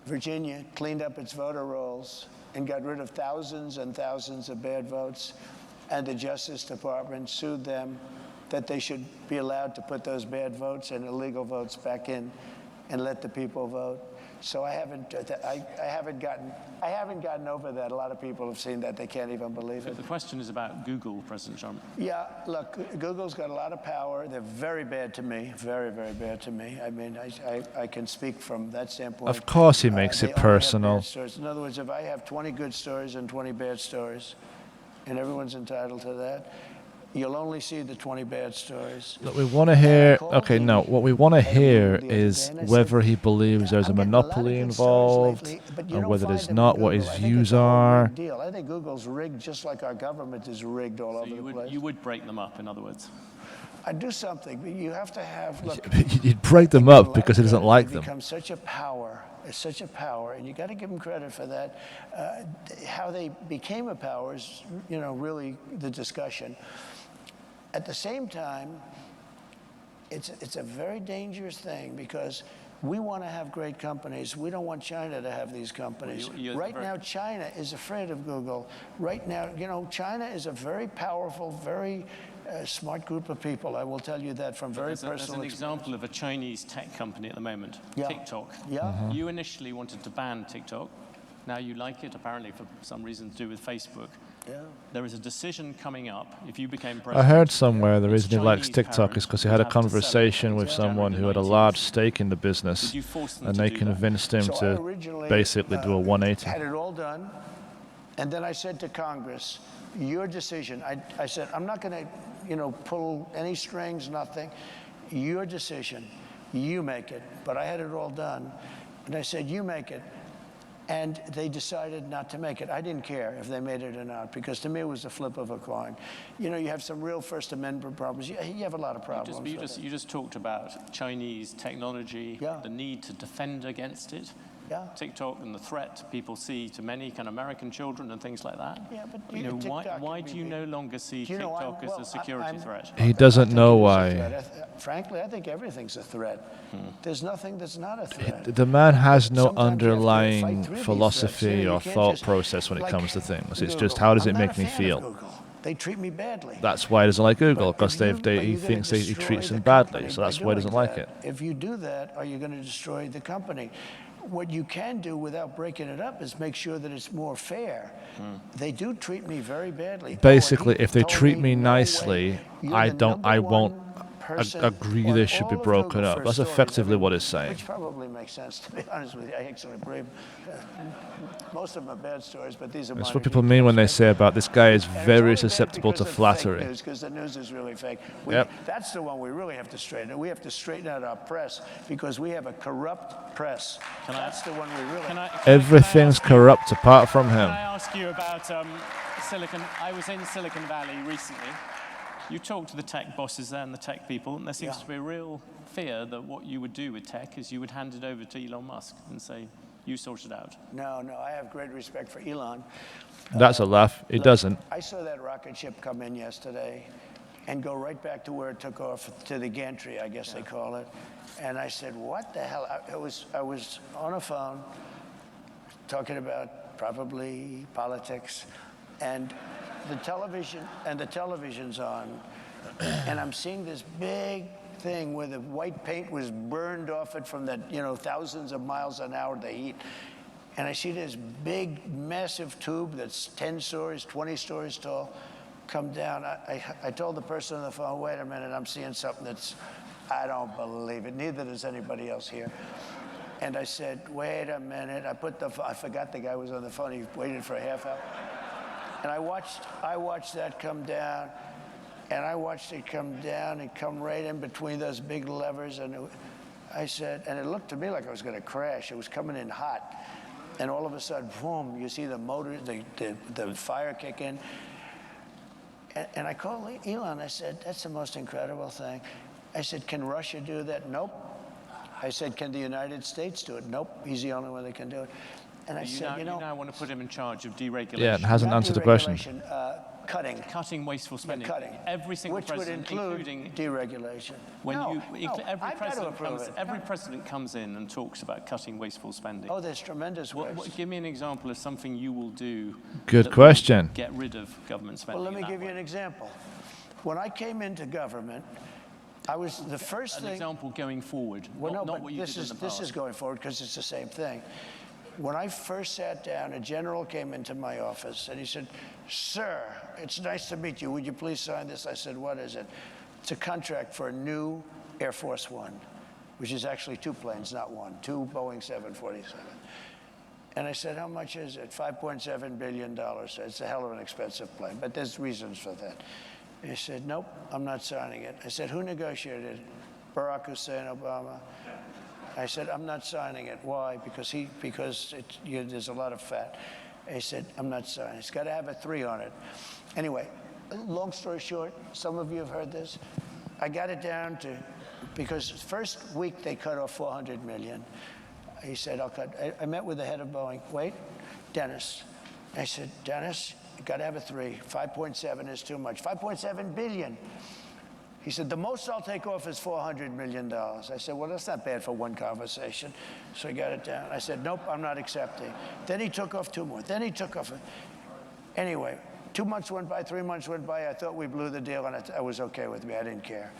Virginia cleaned up its voter rolls and got rid of thousands and thousands of bad votes, and the Justice Department sued them that they should be allowed to put those bad votes and illegal votes back in and let the people vote. So I haven't gotten over that. A lot of people have seen that. They can't even believe it. The question is about Google, President Trump. Yeah, look, Google's got a lot of power. They're very bad to me, very, very bad to me. I mean, I can speak from that standpoint. Of course he makes it personal. In other words, if I have 20 good stories and 20 bad stories, and everyone's entitled to that, you'll only see the 20 bad stories. Look, we want to hear, okay, no, what we want to hear is whether he believes there's a monopoly involved, or whether there's not, what his views are. I think Google's rigged just like our government is rigged all over the place. You would break them up, in other words? I'd do something, but you have to have, look. You'd break them up because he doesn't like them. It's become such a power. It's such a power, and you got to give them credit for that. How they became a power is, really the discussion. At the same time, it's a very dangerous thing because we want to have great companies. We don't want China to have these companies. Right now, China is afraid of Google. Right now, China is a very powerful, very smart group of people. I will tell you that from very personal experience. There's an example of a Chinese tech company at the moment, TikTok. Yeah. You initially wanted to ban TikTok. Now you like it, apparently, for some reason to do with Facebook. Yeah. There is a decision coming up if you became president. I heard somewhere the reason he likes TikTok is because he had a conversation with someone who had a large stake in the business, and they convinced him to basically do a 180. I had it all done, and then I said to Congress, your decision. I said, I'm not going to, pull any strings, nothing. Your decision. You make it. But I had it all done. And I said, you make it. And they decided not to make it. I didn't care if they made it or not, because to me it was a flip of a coin. You know, you have some real First Amendment problems. You have a lot of problems. You just talked about Chinese technology, the need to defend against it. Yeah. TikTok and the threat people see to many kind of American children and things like that. Yeah, but you know, why do you no longer see TikTok as a security threat? He doesn't know why. Frankly, I think everything's a threat. There's nothing that's not a threat. The man has no underlying philosophy or thought process when it comes to things. It's just, how does it make me feel? They treat me badly. That's why he doesn't like Google, because he thinks he treats them badly, so that's why he doesn't like it. If you do that, are you going to destroy the company? What you can do without breaking it up is make sure that it's more fair. They do treat me very badly. Basically, if they treat me nicely, I won't agree they should be broken up. That's effectively what it's saying. Which probably makes sense, to be honest with you. I actually agree. Most of them are bad stories, but these are. That's what people mean when they say about this guy is very susceptible to flattery. Because the news is really fake. That's the one we really have to straighten out. We have to straighten out our press, because we have a corrupt press. That's the one we really. Everything's corrupt apart from him. Can I ask you about Silicon? I was in Silicon Valley recently. You talk to the tech bosses there and the tech people, and there seems to be a real fear that what you would do with tech is you would hand it over to Elon Musk and say, you sort it out. No, I have great respect for Elon. That's a laugh. He doesn't. I saw that rocket ship come in yesterday and go right back to where it took off, to the gantry, I guess they call it. And I said, what the hell? I was on a phone talking about probably politics, and the television's on, and I'm seeing this big thing where the white paint was burned off it from that, thousands of miles an hour, the heat. And I see this big, massive tube that's 10 stories, 20 stories tall come down. I told the person on the phone, wait a minute, I'm seeing something I don't believe it. Neither does anybody else here. And I said, wait a minute. I forgot the guy was on the phone. He waited for a half hour. And I watched that come down, and I watched it come down and come right in between those big levers. And I said, and it looked to me like I was going to crash. It was coming in hot. And all of a sudden, boom, you see the motor, the fire kick in. And I called Elon. I said, that's the most incredible thing. I said, can Russia do that? Nope. I said, can the United States do it? Nope. He's the only one that can do it. And I said, you now want to put him in charge of deregulation. Yeah, it hasn't answered the question. Cutting wasteful spending. Cutting. Every single president, including deregulation. Every president comes in and talks about cutting wasteful spending. Oh, there's tremendous ways. Give me an example of something you will do. Good question. Get rid of government spending. Well, let me give you an example. When I came into government, I was the first thing. An example going forward. Not what you did in the past. This is going forward because it's the same thing. When I first sat down, a general came into my office and he said, sir, it's nice to meet you. Would you please sign this? I said, what is it? It's a contract for a new Air Force One, which is actually 2 planes, not one, 2 Boeing 747. And I said, how much is it? $5.7 billion. It's a hell of an expensive plane, but there's reasons for that. He said, nope, I'm not signing it. I said, who negotiated it? Barack Hussein Obama. I said, I'm not signing it. Why? Because there's a lot of fat. He said, I'm not signing it. It's got to have a 3 on it. Anyway, long story short, some of you have heard this. I got it down to, because first week they cut off $400 million. He said, I'll cut. I met with the head of Boeing. Wait, Dennis. I said, Dennis, you got to have a 3. 5.7 is too much. 5.7 billion. He said, the most I'll take off is $400 million. I said, well, that's not bad for one conversation. So he got it down. I said, nope, I'm not accepting. Then he took off 2 more. Then he took off. Anyway, 2 months went by, 3 months went by. I thought we blew the deal, and it was okay with me. I didn't care.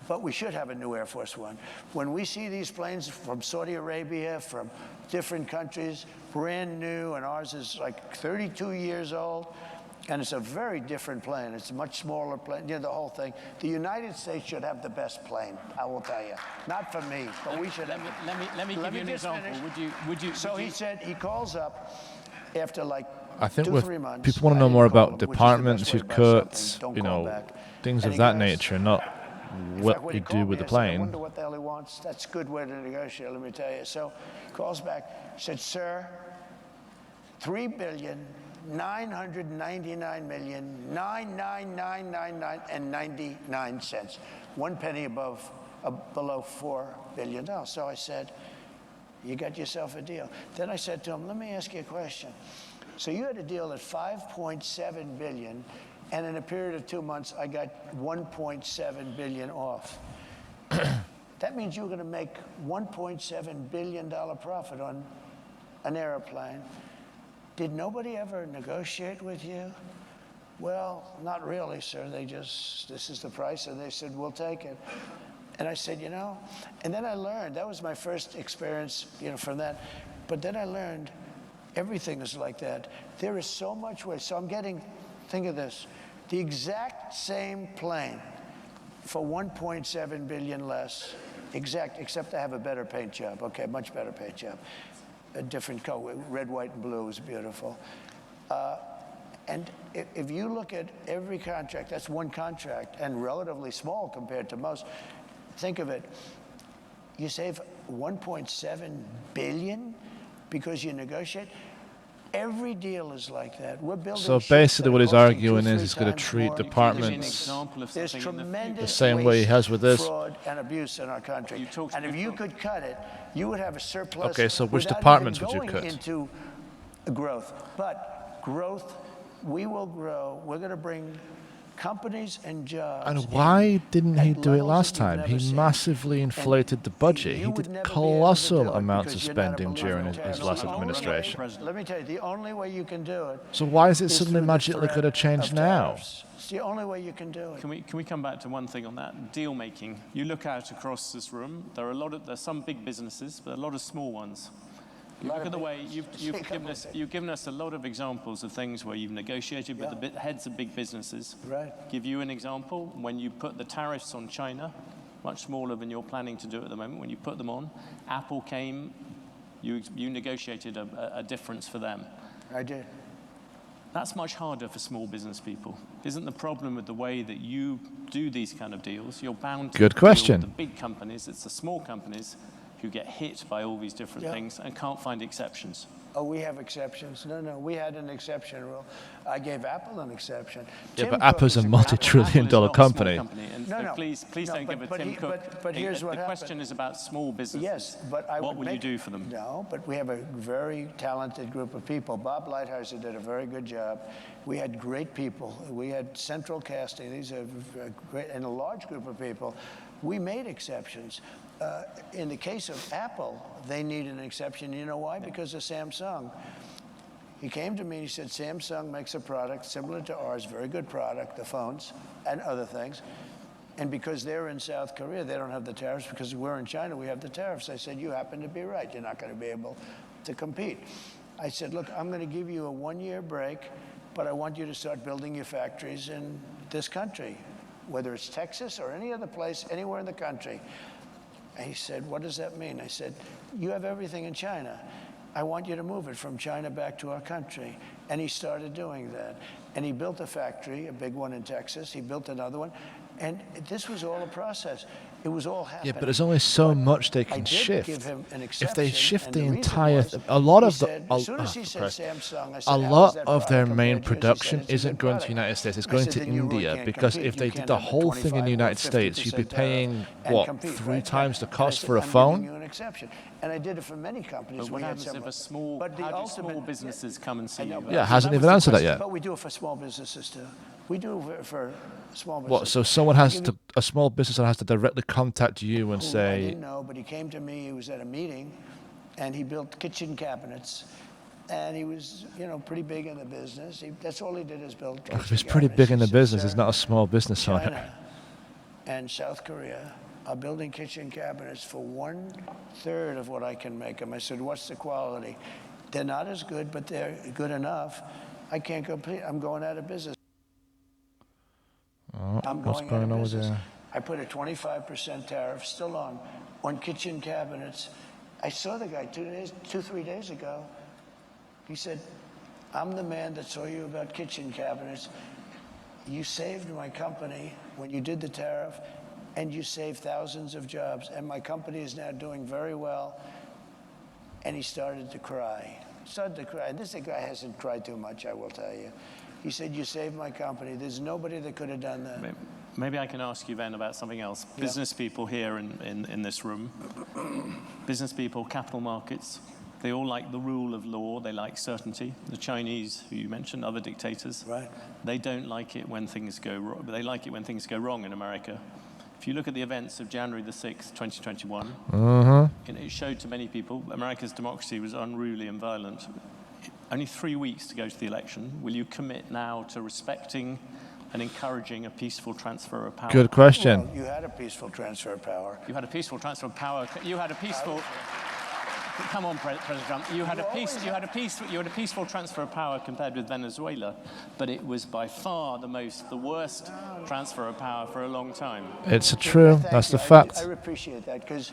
But we should have a new Air Force One. When we see these planes from Saudi Arabia, from different countries, brand new, and ours is like 32 years old, and it's a very different plane. It's a much smaller plane, the whole thing. The United States should have the best plane, I will tell you. Not for me, but we should have. Let me give you an example. Would you? So he said, he calls up after like I think 2-3 months. people want to know more about departments, your cuts, things of that nature, not what you do with the plane. I wonder what the hell he wants. That's a good way to negotiate, let me tell you. So he calls back, said, sir, $3,999,999,99 1 penny above, below $4 billion. So I said, you got yourself a deal. Then I said to him, let me ask you a question. So you had a deal at $5.7 billion, and in a period of 2 months, I got $1.7 billion off. That means you were going to make $1.7 billion profit on an airplane. Did nobody ever negotiate with you? Well, not really, sir. They just, this is the price, and they said, we'll take it. And I said, you know, and then I learned, that was my first experience, you know, from that. But then I learned everything is like that. There is so much waste. So I'm getting, think of this, the exact same plane for $1.7 billion less, except I have a better paint job. Okay, much better paint job. A different color, red, white, and blue is beautiful. And if you look at every contract, that's one contract, and relatively small compared to most. Think of it, you save $1.7 billion because you negotiate. Every deal is like that. We're building. So basically what he's arguing is he's going to treat departments the same way he has with this. Fraud and abuse in our country. And if you could cut it, you would have a surplus. Okay, so which without departments even would you going cut? Into growth. But growth, we will grow. We're going to bring companies and jobs. And why didn't he do it last time? He massively inflated the budget. He did colossal amounts of spending during his last administration. Let me tell you, the only way you can do it. So why is it suddenly magically going to change now? It's the only way you can do it. Can we come back to one thing on that deal making? You look out across this room. There's some big businesses, but a lot of small ones. You look at the way you've given us a lot of examples of things where you've negotiated with the heads of big businesses. Right. Give you an example. When you put the tariffs on China, much smaller than you're planning to do at the moment, when you put them on, Apple came, you negotiated a difference for them. I did. That's much harder for small business people. Isn't the problem with the way that you do these kind of deals? You're bound to Good question. deal with the big companies. It's the small companies who get hit by all these different things and can't find exceptions. Oh, we have exceptions. No, we had an exception rule. I gave Apple an exception. Yeah, Tim but Cook Apple's a is multi-trillion-dollar company. Please don't give it Tim Cook. But here's what the happened. question is about small businesses. Yes, but what will you do for them? No, but we have a very talented group of people. Bob Lighthizer did a very good job. We had great people. We had central casting. These are great, and a large group of people. We made exceptions. In the case of Apple, they needed an exception. You know why? Because of Samsung. He came to me and he said, Samsung makes a product similar to ours, very good product, the phones and other things. And because they're in South Korea, they don't have the tariffs. Because we're in China, we have the tariffs. I said, you happen to be right. You're not going to be able to compete. I said, look, I'm going to give you a 1-year break, but I want you to start building your factories in this country, whether it's Texas or any other place, anywhere in the country. And he said, what does that mean? I said, you have everything in China. I want you to move it from China back to our country. And he started doing that. And he built a factory, a big one in Texas. He built another one. And this was all a process. It was all happening. Yeah, but there's only so much they can shift. If they shift the entire, a lot of their main production isn't going to the United States. It's going to India, because if they did the whole thing in the United States, you'd be paying what, 3 times the cost for a phone? And I did it for many companies. But what happens if how do small businesses come and see you? Yeah, hasn't even answered that yet. But we do it for small businesses too. We do it for small businesses. What? So someone has to, a small business has to directly contact you and I say, didn't know, but he came to me. He was at a meeting, and he built kitchen cabinets, and he was, pretty big in the business. That's all he did is build. If he's pretty big in the business, he's not a small business owner. China and South Korea are building kitchen cabinets for 1/3 of what I can make them. I said, what's the quality? They're not as good, but they're good enough. I can't compete. I'm going out of business. Oh, what's going on with that? I put a 25% tariff still on kitchen cabinets. I saw the guy 3 days ago. He said, I'm the man that saw you about kitchen cabinets. You saved my company when you did the tariff, and you saved thousands of jobs, and my company is now doing very well. And he started to cry. started to cry. And this guy hasn't cried too much, I will tell you. He said, "You saved my company. There's nobody that could have done that." Maybe I can ask you then about something else. Yeah. Business people here in this room, business people, capital markets, they all like the rule of law. They like certainty. The Chinese, who you mentioned, other dictators, right? They don't like it when things go wrong. But they like it when things go wrong in America. If you look at the events of January the 6th, 2021, it showed to many people America's democracy was unruly and violent. Only 3 weeks to go to the election. Will you commit now to respecting and encouraging a peaceful transfer of power? Good question. Well, you had a peaceful transfer of power. You had a peaceful transfer of power. You had a peaceful. Come on, President Trump. You had a peaceful transfer of power compared with Venezuela, but it was by far the worst transfer of power for a long time. It's true. That's the fact. I appreciate that, because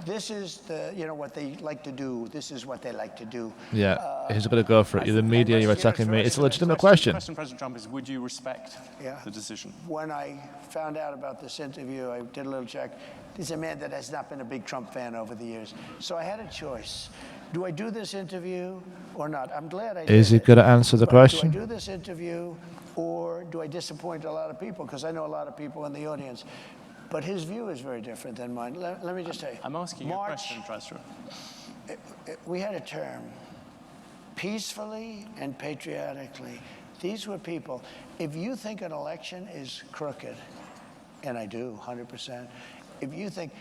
this is what they like to do. This is what they like to do. Yeah, he's going to go for it. You're the media. You're attacking me. It's a legitimate question. The question, President Trump, is: would you respect the decision? When I found out about this interview, I did a little check. He's a man that has not been a big Trump fan over the years. So I had a choice. Do I do this interview or not? I'm glad I did. Is he going to answer the question? Do I do this interview, or do I disappoint a lot of people? Because I know a lot of people in the audience. But his view is very different than mine. Let me just tell you. I'm asking you a question, Trustro. We had a term, peacefully and patriotically. These were people. If you think an election is crooked, and I do, 100%, if you think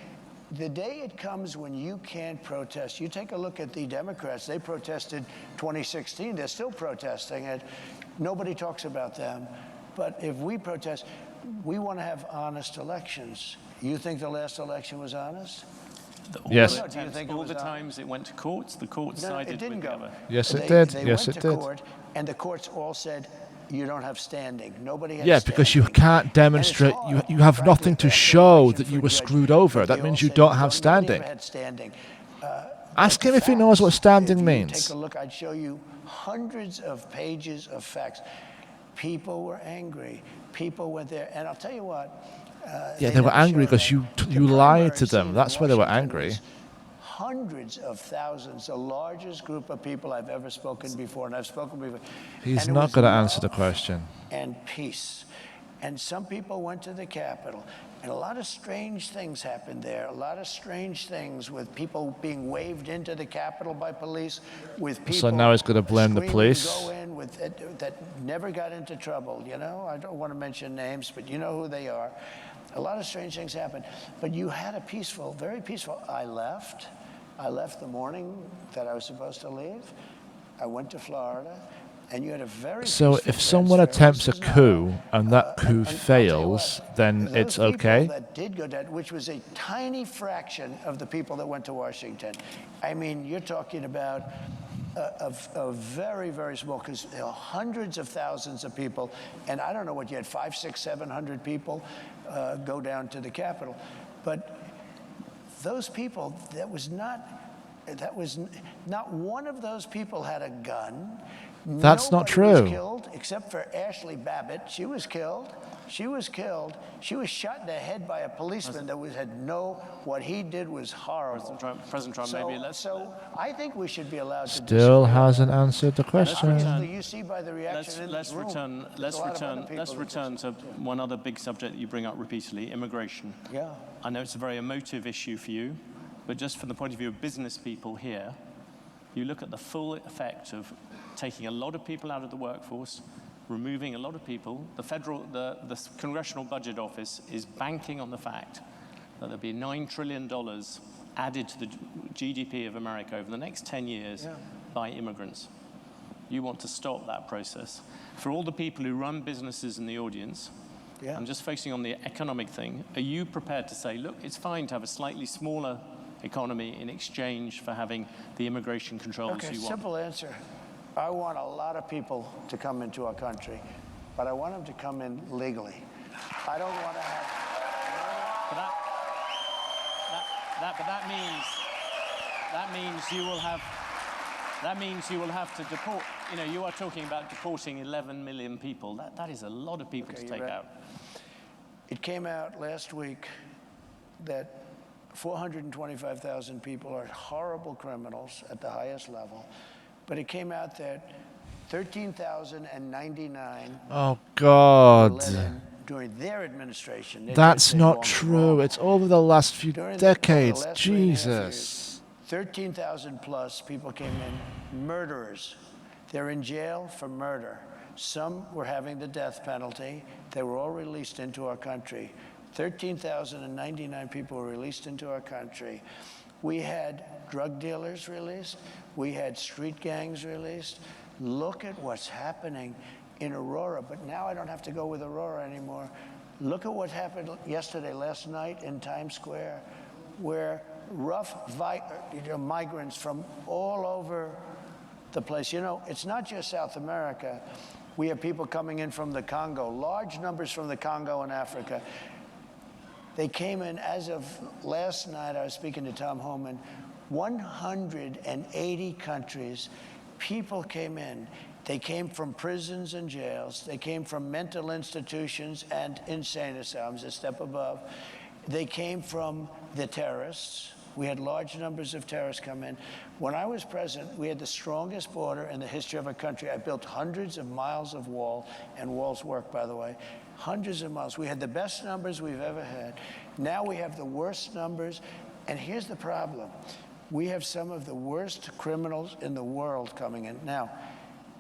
the day it comes when you can't protest, you take a look at the Democrats. They protested 2016. They're still protesting it. Nobody talks about them. But if we protest, we want to have honest elections. You think the last election was honest? Yes. Do you think all the times it went to courts, the courts sided with the other? Yes, it did. Yes, it did. They went to court, and the courts all said, you don't have standing. Nobody has Yeah, standing. because you can't demonstrate, you have nothing to show that you were screwed over. That means you don't have standing. Ask him if he knows what standing means. Take a look. I'd show you hundreds of pages of facts. People were angry. People were there. And I'll tell you what. Yeah, they were angry because you lied to them. That's why they were angry. Hundreds of thousands, the largest group of people I've ever spoken before, and I've spoken before. He's not going to answer the question. And peace. And some people went to the Capitol, and a lot of strange things happened there. A lot of strange things with people being waved into the Capitol by police, with people. So now he's going to blame the police. Go in with that never got into trouble. You know, I don't want to mention names, but you know who they are. A lot of strange things happened, but you had a peaceful, very peaceful. I left the morning that I was supposed to leave. I went to Florida, and you had a very. So if someone attempts a coup and that coup fails, then it's okay? That did go down, which was a tiny fraction of the people that went to Washington. I mean, you're talking about a very, very small, because there are hundreds of thousands of people, and I don't know what you had, 500, 600, 700 people go down to the Capitol. But those people, that was not one of those people had a gun. That's not true. Nobody was killed except for Ashley Babbitt. She was killed. She was killed. She was shot in the head by a policeman that what he did was horrible. President Trump, maybe let's. So I think we should be allowed to. Still hasn't answered the question. You see by the reaction in this room. Let's return to one other big subject that you bring up repeatedly: immigration. Yeah. I know it's a very emotive issue for you, but just from the point of view of business people here, you look at the full effect of taking a lot of people out of the workforce, removing a lot of people. The Congressional Budget Office is banking on the fact that there'll be $9 trillion added to the GDP of America over the next 10 years by immigrants. You want to stop that process. For all the people who run businesses in the audience, I'm just focusing on the economic thing. Are you prepared to say, look, it's fine to have a slightly smaller economy in exchange for having the immigration controls you want? Simple answer. I want a lot of people to come into our country, but I want them to come in legally. I don't want to have. But that means you will have. That means you will have to deport. You know, you are talking about deporting 11 million people. That is a lot of people to take out. It came out last week that 425,000 people are horrible criminals at the highest level. but it came out that 13,099 Oh were God. let in during their administration. That's They've not gone true. wrong. It's over the last few Over decades. the last 3.5 years, Jesus. 13,000 plus people came in, murderers. They're in jail for murder. Some were having the death penalty. They were all released into our country. 13,099 people were released into our country. We had drug dealers released. We had street gangs released. Look at what's happening in Aurora. But now I don't have to go with Aurora anymore. Look at what happened last night in Times Square, where migrants from all over the place. You know, it's not just South America. We have people coming in from the Congo, large numbers from the Congo and Africa. They came in, as of last night, I was speaking to Tom Homan, 180 countries. People came in. They came from prisons and jails. They came from mental institutions and insane asylums, a step above. They came from the terrorists. We had large numbers of terrorists come in. When I was president, we had the strongest border in the history of our country. I built hundreds of miles of wall, and walls work, by the way. Hundreds of miles. We had the best numbers we've ever had. Now we have the worst numbers, and here's the problem. We have some of the worst criminals in the world coming in. Now,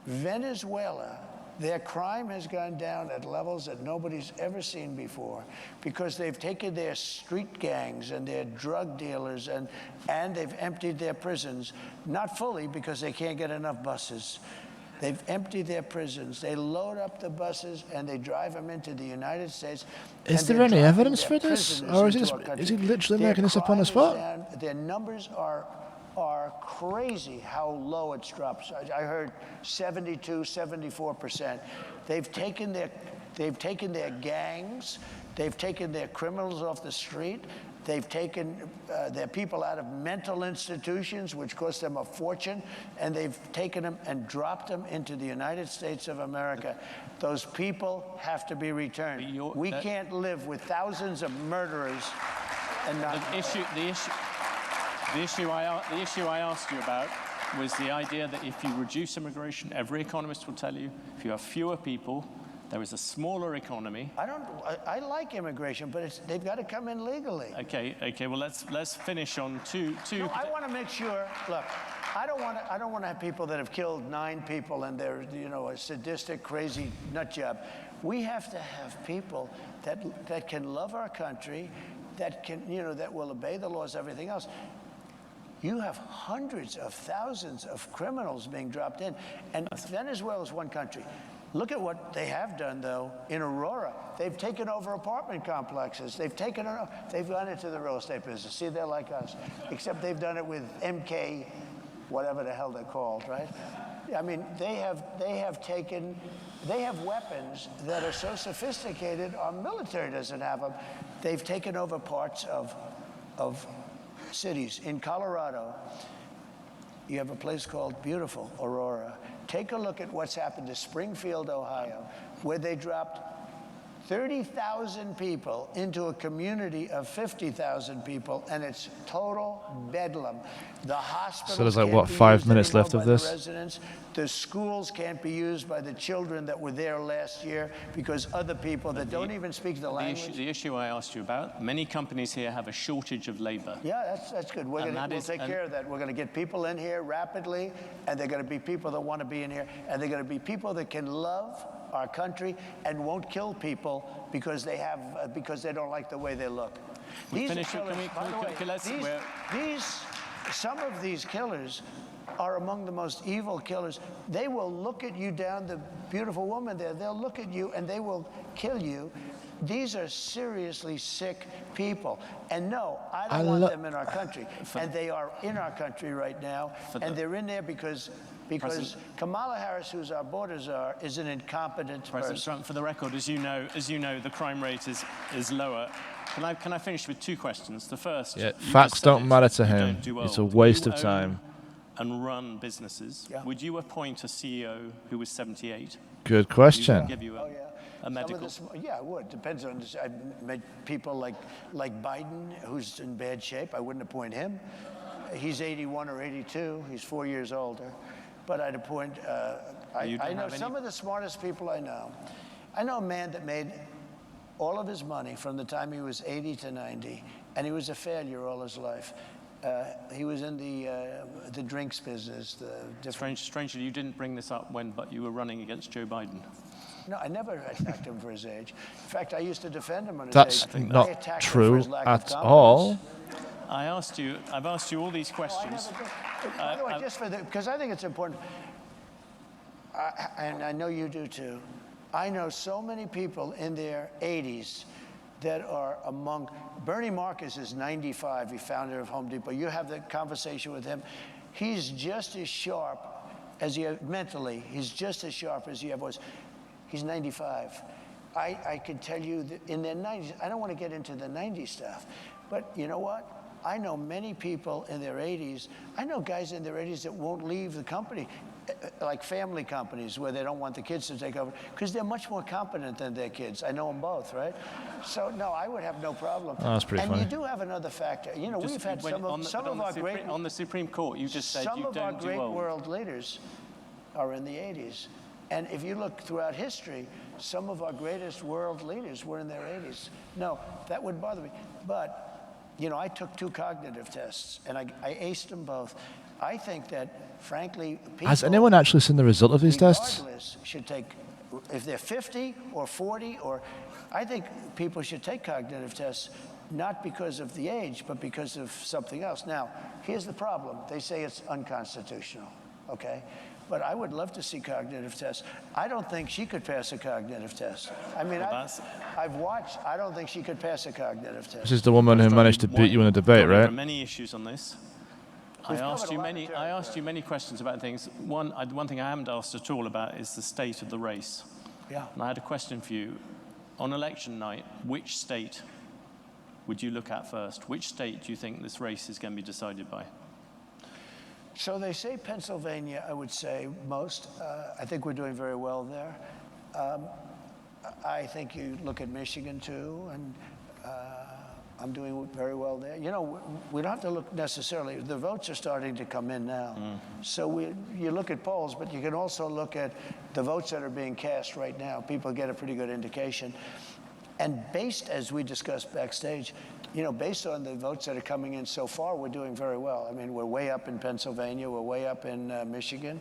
Venezuela, their crime has gone down at levels that nobody's ever seen before because they've taken their street gangs and their drug dealers and they've emptied their prisons, not fully because they can't get enough buses. They've emptied their prisons. They load up the buses and they drive them into the United States. Is there any evidence for this? Or is he literally making this up on the spot? Their numbers are crazy how low it's dropped. I heard 72, 74%. They've taken their gangs, they've taken their criminals off the street, they've taken their people out of mental institutions, which cost them a fortune, and they've taken them and dropped them into the United States of America. Those people have to be returned. We can't live with thousands of murderers and not... The issue I asked you about was the idea that if you reduce immigration, every economist will tell you, if you have fewer people, there is a smaller economy. I like immigration, but they've got to come in legally. Okay. Well, let's finish on two. No, I want to make sure. Look, I don't want to have people that have killed 9 people and they're a sadistic, crazy nut job. We have to have people that can love our country, that will obey the laws, everything else. You have hundreds of thousands of criminals being dropped in. And Venezuela is one country. Look at what they have done, though, in Aurora. They've taken over apartment complexes. They've gone into the real estate business. See, they're like us, except they've done it with MK, whatever the hell they're called, right? I mean, they have weapons that are so sophisticated, our military doesn't have them. They've taken over parts of cities. In Colorado, you have a place called beautiful Aurora. Take a look at what's happened to Springfield, Ohio, where they dropped 30,000 people into a community of 50,000 people, and it's total bedlam. The hospitals So there's like, can't what, be 5 used minutes anymore left of by the this? residents. The schools can't be used by the children that were there last year because other people that don't even speak the language. The issue I asked you about, many companies here have a shortage of labor. Yeah, that's good. We'll take care of that. We're going to get people in here rapidly, and they're going to be people that want to be in here, and they're going to be people that can love our country and won't kill people because they don't like the way they look. Some of these killers are among the most evil killers. They will look at you down, the beautiful woman there, they'll look at you and they will kill you. These are seriously sick people. And no, I don't want them in our country. And they are in our country right now. And they're in there because Kamala Harris, who's our border czar, is an incompetent person. President Trump, for the record, as you know, the crime rate is lower. Can I finish with 2 questions? The first, facts don't matter to him. It's a waste of time. And run businesses. Yeah. Would you appoint a CEO who was 78? Good question. Give you a medical. I would. Depends on this. I've met people like Biden, who's in bad shape. I wouldn't appoint him. He's 81 or 82. He's 4 years older. But I'd appoint, You don't I know have any- some of the smartest people I know. I know a man that made all of his money from the time he was 80 to 90, and he was a failure all his life. He was in the drinks business, the different. Strangely, you didn't bring this up but you were running against Joe Biden. No, I never attacked him for his age. In fact, I used to defend him on his That's age. I not attacked him for true his lack of at competence. all. I've asked you all these questions. By the way, just because I think it's important, and I know you do too. I know so many people in their 80s that are among. Bernie Marcus is 95. He founder of Home Depot. You have the conversation with him. He's just as sharp as he mentally. He's just as sharp as he ever was. He's 95. I could tell you that in their 90s. I don't want to get into the 90s stuff, but you know what? I know many people in their 80s. I know guys in their 80s that won't leave the company, like family companies where they don't want the kids to take over, because they're much more competent than their kids. I know them both, right? So no, I would have no problem. Oh, that's pretty funny. And you do have another factor. You know, we've had some of our great on the Supreme Court. You just said you don't do Some of our great well. world leaders are in the 80s. And if you look throughout history, some of our greatest world leaders were in their 80s. No, that would bother me. But, you know, I took 2 cognitive tests, and I aced them both. I think that, frankly, people... Has anyone actually seen the result of these tests? regardless should take, if they're 50 or 40, or... I think people should take cognitive tests, not because of the age, but because of something else. Now, here's the problem. They say it's unconstitutional, okay? But I would love to see cognitive tests. I don't think she could pass a cognitive test. I mean, I've watched. I don't think she could pass a cognitive test. This is the woman who managed to beat you in a debate, There are right? many issues on this. We've I asked covered a you lot of many. territory. I asked you many questions about things. One thing I haven't asked at all about is the state of the race. Yeah. And I had a question for you. On election night, which state would you look at first? Which state do you think this race is going to be decided by? So they say Pennsylvania, I would say most. I think we're doing very well there. I think you look at Michigan too, and I'm doing very well there. You know, we don't have to look necessarily. The votes are starting to come in now. So you look at polls, but you can also look at the votes that are being cast right now. People get a pretty good indication. And based, as we discussed backstage, you know, based on the votes that are coming in so far, we're doing very well. I mean, we're way up in Pennsylvania. We're way up in Michigan.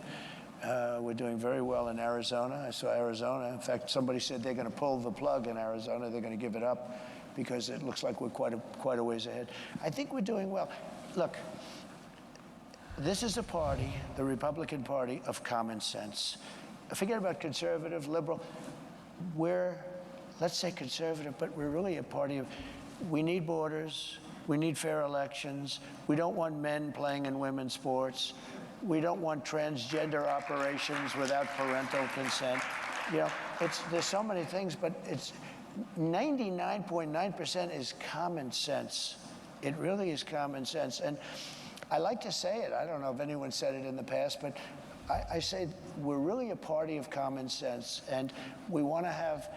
We're doing very well in Arizona. I saw Arizona. In fact, somebody said they're going to pull the plug in Arizona. They're going to give it up because it looks like we're quite a ways ahead. I think we're doing well. Look, this is a party, the Republican Party, of common sense. Forget about conservative, liberal. We're, let's say conservative, but we're really a party of, we need borders, we need fair elections, we don't want men playing in women's sports, we don't want transgender operations without parental consent. You know, there's so many things, but it's 99.9% is common sense. It really is common sense. And I like to say it. I don't know if anyone said it in the past, but I say we're really a party of common sense, and we want to have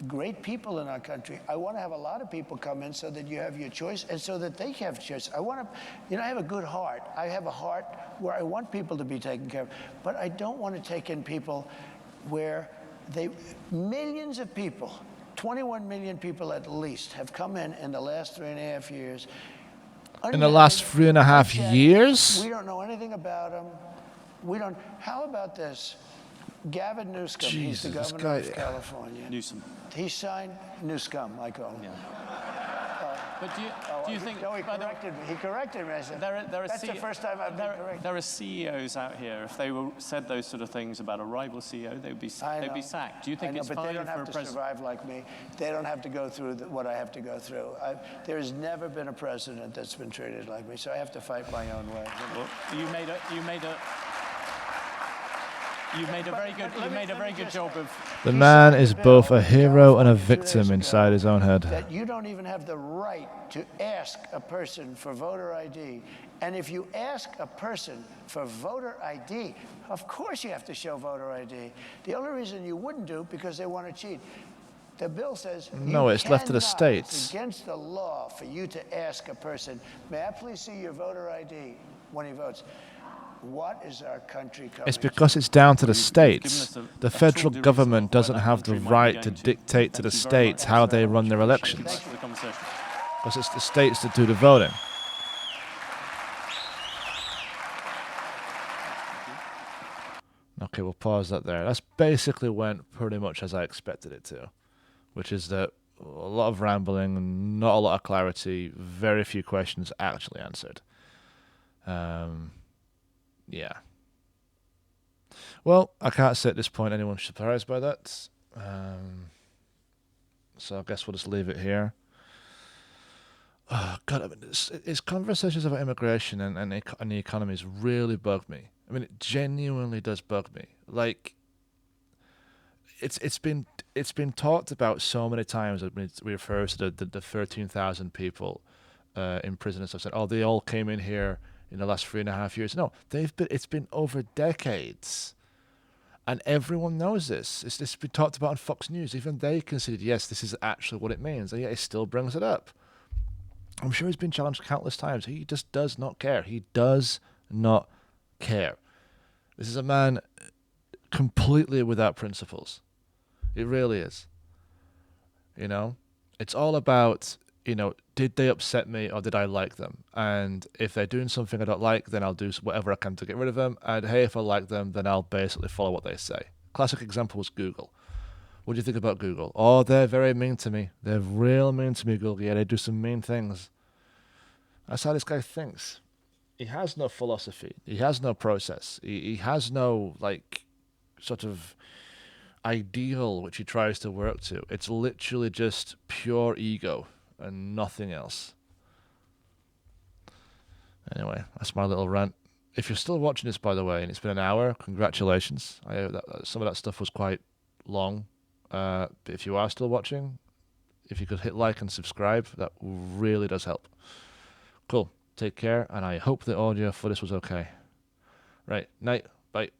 great people in our country. I want to have a lot of people come in so that you have your choice and so that they have choice. I want to, you know, I have a good heart. I have a heart where I want people to be taken care of, but I don't want to take in people where millions of people, 21 million people at least, have come in the last 3.5 years. In the last 3.5 years? We don't know anything about them. We don't. How about this? Gavin Newsom, he's the Jesus, governor this of guy- Newsom. He signed Newsom, I call him. Yeah. But do you think? No, he by the way, corrected me. He corrected me. I said, there are that's the first time I've been corrected. There are CEOs out here. If they said those sort of things about a rival CEO, they'd be sacked. Do you think I know, it's but they fine don't for have a to president? survive like me. They don't have to go through what I have to go through. There has never been a president that's been treated like me, so I have to fight my own way. Well, you made a very good job of. The man is both a hero and a victim inside his own head. That you don't even have the right to ask a person for voter ID. And if you ask a person for voter ID, of course you have to show voter ID. The only reason you wouldn't do, because they want to cheat. The bill says No, it's left to the cannot, states. It's against the law for you to ask a person, may I please see your voter ID when he votes? What is our country coming It's because it's down to the You've given states. us The a federal tour de government reserve where doesn't that have the country might be right to going to. dictate to the Thank you very much. states how they run their elections. Thanks for the conversation. Because it's the states that do the voting. Okay, we'll pause that there. That's basically went pretty much as I expected it to, which is that a lot of rambling, not a lot of clarity, very few questions actually answered. Yeah. Well, I can't say at this point anyone's surprised by that. So I guess we'll just leave it here. Oh, God, I mean, it's conversations about immigration and the economies really bug me. I mean, it genuinely does bug me. Like, it's been talked about so many times. I mean, we refer to the 13,000 people in prison and stuff. Said, oh, they all came in here in the last 3.5 years. No, it's been over decades, and everyone knows this. It's been talked about on Fox News. Even they considered, yes, this is actually what it means, and yet he still brings it up. I'm sure he's been challenged countless times. He just does not care. He does not care. This is a man completely without principles. It really is. You know? It's all about, did they upset me or did I like them? And if they're doing something I don't like, then I'll do whatever I can to get rid of them. And hey, if I like them, then I'll basically follow what they say. Classic example was Google. What do you think about Google? Oh, they're very mean to me. They're real mean to me, Google. Yeah, they do some mean things. That's how this guy thinks. He has no philosophy. He has no process. He has no, sort of ideal which he tries to work to. It's literally just pure ego and nothing else. Anyway, that's my little rant. If you're still watching this, by the way, and it's been an hour, congratulations. Some of that stuff was quite long. But if you are still watching, if you could hit like and subscribe, that really does help. Cool. Take care, and I hope the audio for this was okay. Right. Night. Bye.